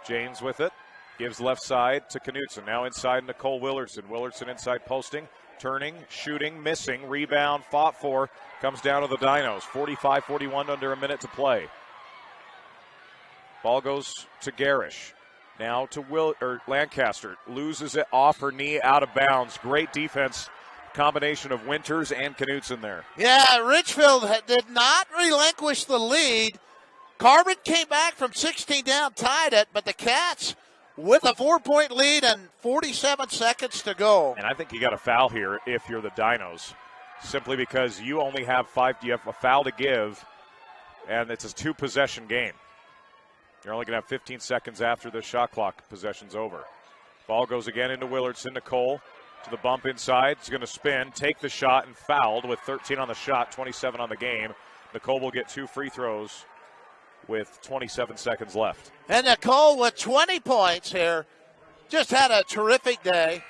James with it. Gives left side to Knutson. Now inside Nicole Willardson. Willardson inside posting. Turning, shooting, missing. Rebound, fought for. Comes down to the Dinos. 45-41 under a minute to play. Ball goes to Garish. Now to Lancaster. Loses it off her knee, out of bounds. Great defense. Combination of Winters and Knutson there. Yeah, Richfield did not relinquish the lead. Carbon came back from 16 down, tied it, but the Cats with a 4-point lead and 47 seconds to go. And I think you got a foul here if you're the Dinos, simply because you only have 5. You have a foul to give, and it's a 2-possession game. You're only going to have 15 seconds after the shot clock possession's over. Ball goes again into Willardson. Nicole to the bump inside. She's going to spin, take the shot, and fouled with 13 on the shot, 27 on the game. Nicole will get 2 free throws with 27 seconds left. And Nicole with 20 points here. Just had a terrific day.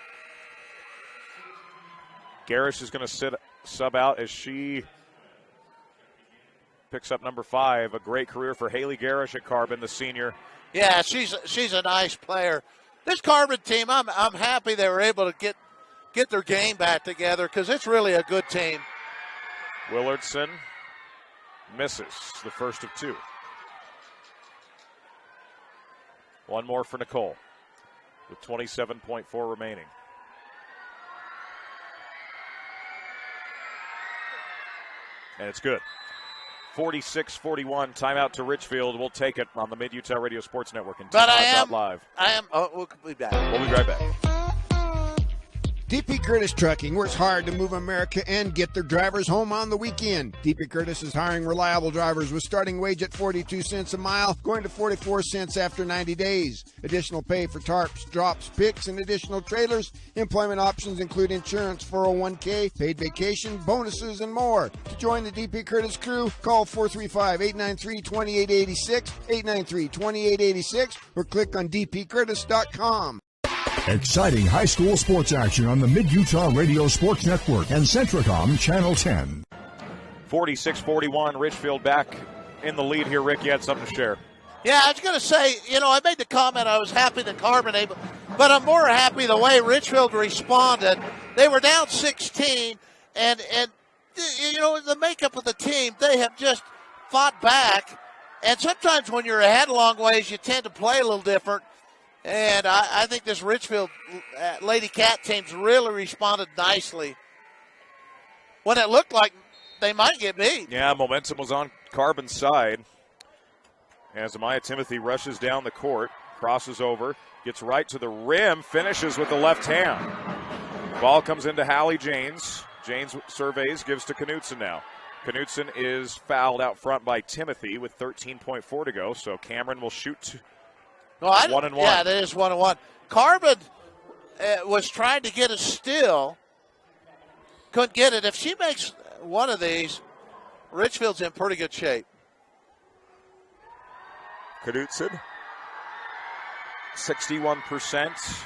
Garish is going to sub out as she picks up number 5. A great career for Haley Garish at Carbon, the senior. Yeah, she's a nice player. This Carbon team, I'm happy they were able to get their game back together because it's really a good team. Willardson misses the first of 2. One more for Nicole with 27.4 remaining. And it's good. 46-41, timeout to Richfield. We'll take it on the Mid-Utah Radio Sports Network and Live. We'll be back. We'll be right back. DP Curtis Trucking works hard to move America and get their drivers home on the weekend. DP Curtis is hiring reliable drivers with starting wage at 42 cents a mile, going to 44 cents after 90 days. Additional pay for tarps, drops, picks, and additional trailers. Employment options include insurance, 401k, paid vacation, bonuses, and more. To join the DP Curtis crew, call 435-893-2886, 893-2886, or click on dpcurtis.com. Exciting high school sports action on the Mid-Utah Radio Sports Network and Centricom Channel 10. 46-41, Richfield back in the lead here. Rick, you had something to share. Yeah, I was going to say, I made the comment I was happy that Carbon but I'm more happy the way Richfield responded. They were down 16, and the makeup of the team, they have just fought back. And sometimes when you're ahead a long ways, you tend to play a little different. And I think this Richfield Lady Cat team's really responded nicely when it looked like they might get beat. Yeah, momentum was on Carbon's side. As Amaya Timothy rushes down the court, crosses over, gets right to the rim, finishes with the left hand. Ball comes into Hallie Janes. Janes surveys, gives to Knutson now. Knutson is fouled out front by Timothy with 13.4 to go, so Cameron will shoot 1-1. Yeah, it is 1-1. Carbon was trying to get a steal. Couldn't get it. If she makes one of these, Richfield's in pretty good shape. Knutson, 61%,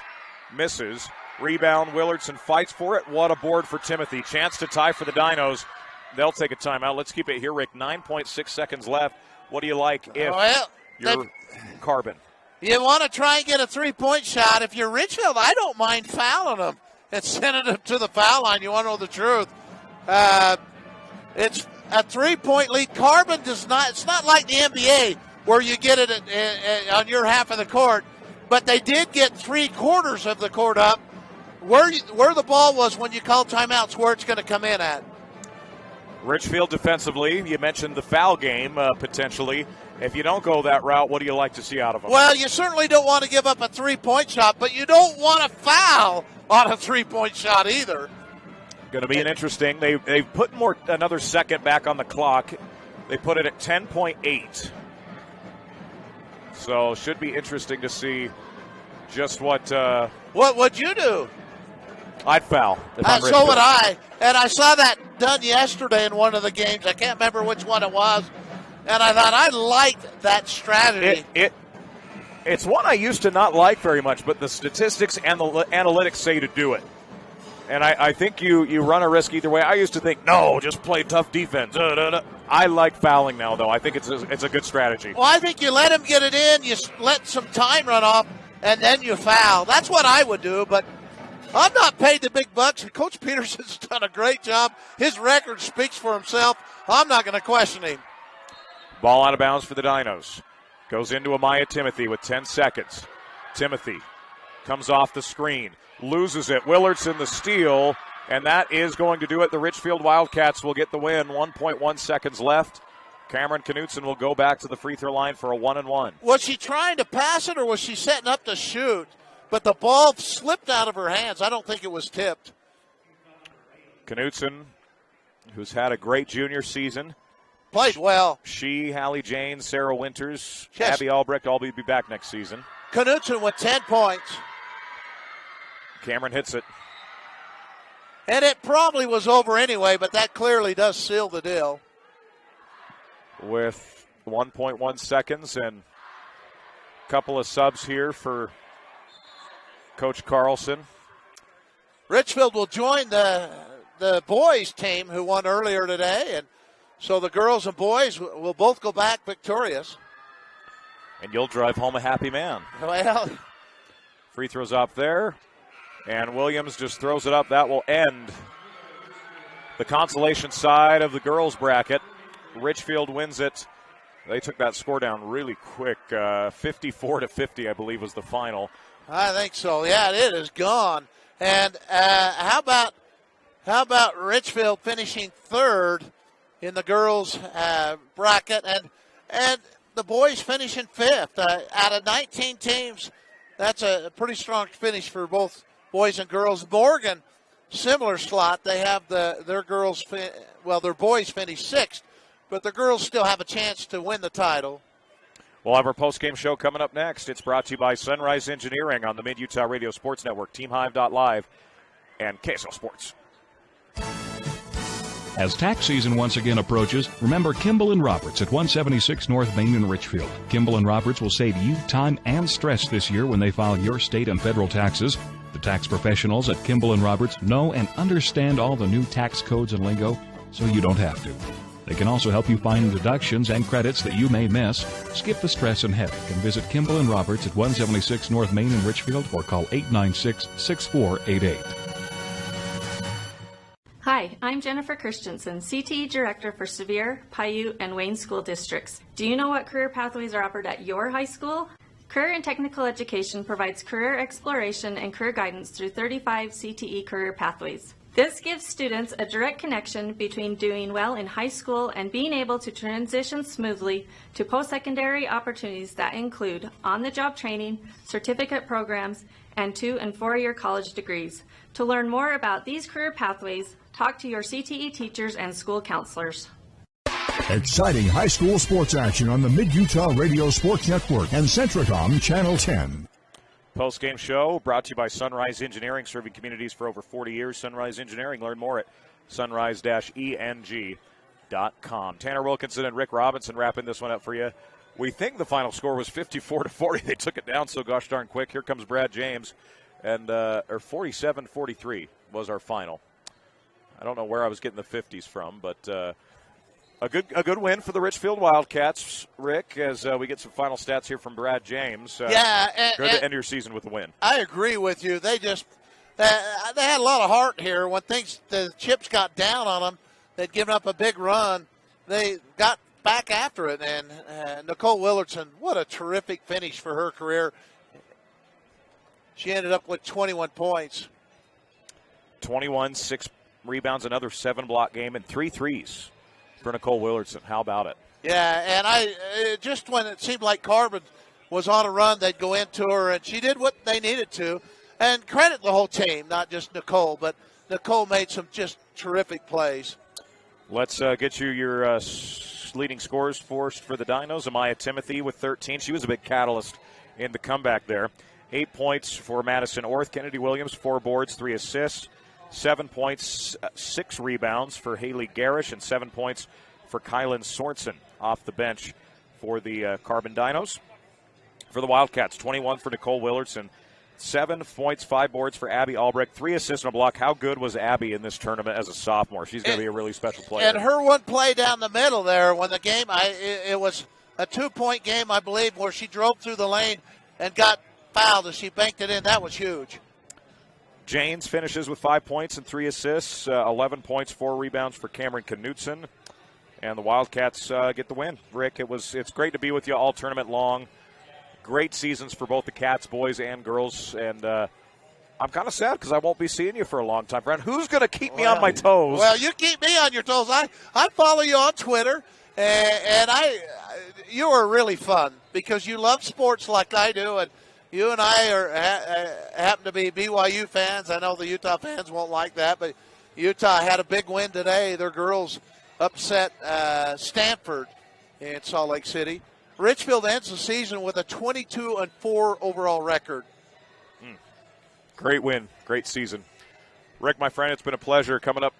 misses. Rebound, Willardson fights for it. What a board for Timothy. Chance to tie for the Dinos. They'll take a timeout. Let's keep it here, Rick. 9.6 seconds left. What do you like if you're Carbon? You want to try and get a three-point shot. If you're Richfield, I don't mind fouling them and sending them to the foul line. You want to know the truth. It's a three-point lead. Carbon does not. It's not like the NBA where you get it on your half of the court. But they did get 3/4 of the court up. Where the ball was when you call timeouts, where it's going to come in at. Richfield defensively, you mentioned the foul game potentially. If you don't go that route, what do you like to see out of them? Well, you certainly don't want to give up a three-point shot, but you don't want to foul on a three-point shot either. Going to be an interesting. They've put another second back on the clock. They put it at 10.8. So should be interesting to see just what would you do? I'd foul. So would I. And I saw that done yesterday in one of the games. I can't remember which one it was. And I thought I liked that strategy. It's one I used to not like very much, but the statistics and the analytics say to do it. And I think you run a risk either way. I used to think, no, just play tough defense. I like fouling now, though. I think it's a good strategy. Well, I think you let him get it in, you let some time run off, and then you foul. That's what I would do, but I'm not paid the big bucks, and Coach Peterson's done a great job. His record speaks for himself. I'm not going to question him. Ball out of bounds for the Dinos. Goes into Amaya Timothy with 10 seconds. Timothy comes off the screen, loses it. Willardson the steal, and that is going to do it. The Richfield Wildcats will get the win. 1.1 seconds left. Cameron Knutson will go back to the free throw line for a 1-1. Was she trying to pass it, or was she setting up to shoot? But the ball slipped out of her hands. I don't think it was tipped. Knutson, who's had a great junior season. Played well. She, Hallie Jane, Sarah Winters, Abby Albrecht all be back next season. Knutson with 10 points. Cameron hits it. And it probably was over anyway, but that clearly does seal the deal. With 1.1 seconds and a couple of subs here for Coach Carlson. Richfield will join the boys team who won earlier today, and so the girls and boys will both go back victorious. And you'll drive home a happy man. Well, free throws up there, and Williams just throws it up. That will end the consolation side of the girls bracket. Richfield wins it. They took that score down really quick. 54-50, I believe, was the final. I think so. Yeah, it is gone. And how about Richfield finishing third in the girls bracket, and the boys finishing fifth out of 19 teams. That's a pretty strong finish for both boys and girls. Morgan, similar slot. They have their boys finish sixth, but the girls still have a chance to win the title. We'll have our post-game show coming up next. It's brought to you by Sunrise Engineering on the Mid-Utah Radio Sports Network, TeamHive.live, and KSL Sports. As tax season once again approaches, remember Kimball & Roberts at 176 North Main in Richfield. Kimball & Roberts will save you time and stress this year when they file your state and federal taxes. The tax professionals at Kimball & Roberts know and understand all the new tax codes and lingo, so you don't have to. They can also help you find deductions and credits that you may miss. Skip the stress and headache and visit Kimball & Roberts at 176 North Main in Richfield or call 896-6488. Hi, I'm Jennifer Christensen, CTE Director for Sevier, Paiute, and Wayne School Districts. Do you know what career pathways are offered at your high school? Career and Technical Education provides career exploration and career guidance through 35 CTE career pathways. This gives students a direct connection between doing well in high school and being able to transition smoothly to post-secondary opportunities that include on-the-job training, certificate programs, and 2- and 4-year college degrees. To learn more about these career pathways, talk to your CTE teachers and school counselors. Exciting high school sports action on the Mid-Utah Radio Sports Network and Centricom Channel 10. Post-game show brought to you by Sunrise Engineering, serving communities for over 40 years. Sunrise Engineering. Learn more at sunrise-eng.com. Tanner Wilkinson and Rick Robinson wrapping this one up for you. We think the final score was 54-40. They took it down so gosh darn quick. Here comes Brad James, and 47-43 was our final. I don't know where I was getting the 50s from, but a good win for the Richfield Wildcats, Rick, as we get some final stats here from Brad James. Good to end your season with a win. I agree with you. They just they had a lot of heart here. When the chips got down on them, they'd given up a big run. They got back after it, and Nicole Willardson, what a terrific finish for her career. She ended up with 21 points. 21, 6 rebounds, another 7-block game, and 3 threes for Nicole Willardson. How about it? Yeah, and just when it seemed like Carbon was on a run, they'd go into her, and she did what they needed to. And credit the whole team, not just Nicole, but Nicole made some just terrific plays. Let's get you your leading scorers for the Dinos. Amaya Timothy with 13. She was a big catalyst in the comeback there. 8 points for Madison Orth. Kennedy Williams, 4 boards, 3 assists. 7 points, 6 rebounds for Haley Garish, and 7 points for Kylan Sorensen off the bench for the Carbon Dinos. For the Wildcats, 21 for Nicole Willardson. 7 points, 5 boards for Abby Albrecht, 3 assists and a block. How good was Abby in this tournament as a sophomore? She's going to be a really special player. And her one play down the middle there when the game, it was a 2-point game, I believe, where she drove through the lane and got fouled as she banked it in. That was huge. Janes finishes with 5 points and 3 assists, 11 points, 4 rebounds for Cameron Knutson. And the Wildcats get the win. Rick, it's great to be with you all tournament long. Great seasons for both the Cats, boys and girls, and I'm kind of sad because I won't be seeing you for a long time, friend. Who's going to keep me on my toes? Well, you keep me on your toes. I follow you on Twitter, and you are really fun because you love sports like I do, and you and I happen to be BYU fans. I know the Utah fans won't like that, but Utah had a big win today. Their girls upset Stanford in Salt Lake City. Richfield ends the season with a 22-4 overall record. Great win. Great season. Rick, my friend, it's been a pleasure. Coming up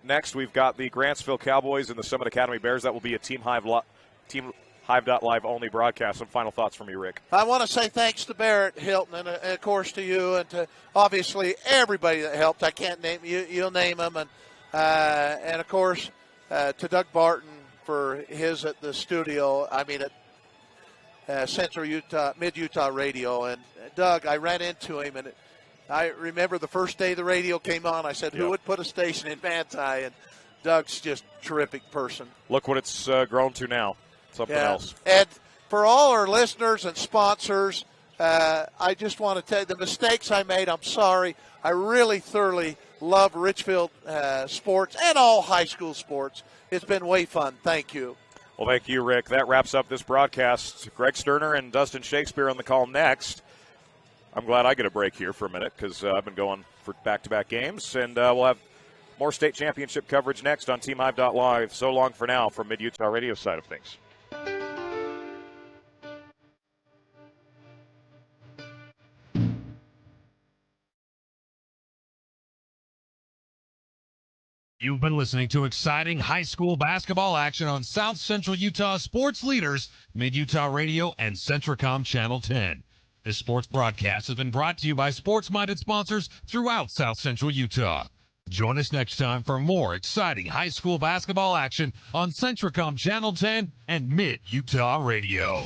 next, we've got the Grantsville Cowboys and the Summit Academy Bears. That will be a Team Hive.live only broadcast. Some final thoughts from you, Rick. I want to say thanks to Barrett Hilton and, of course, to you and to, obviously, everybody that helped. I can't name you. You'll name them. And of course, to Doug Barton for his at the studio. I mean, at Central Utah, Mid-Utah Radio. And Doug, I ran into him, and I remember the first day the radio came on, I said, who would put a station in Manti? And Doug's just a terrific person. Look what it's grown to now. Something else. And for all our listeners and sponsors, I just want to tell you the mistakes I made, I'm sorry. I really thoroughly love Richfield sports and all high school sports. It's been way fun. Thank you. Well, thank you, Rick. That wraps up this broadcast. Greg Sterner and Dustin Shakespeare on the call next. I'm glad I get a break here for a minute because I've been going for back-to-back games. And we'll have more state championship coverage next on TeamHive.live. So long for now from Mid-Utah Radio side of things. You've been listening to exciting high school basketball action on South Central Utah sports leaders, Mid-Utah Radio and Centricom Channel 10. This sports broadcast has been brought to you by sports-minded sponsors throughout South Central Utah. Join us next time for more exciting high school basketball action on Centricom Channel 10 and Mid-Utah Radio.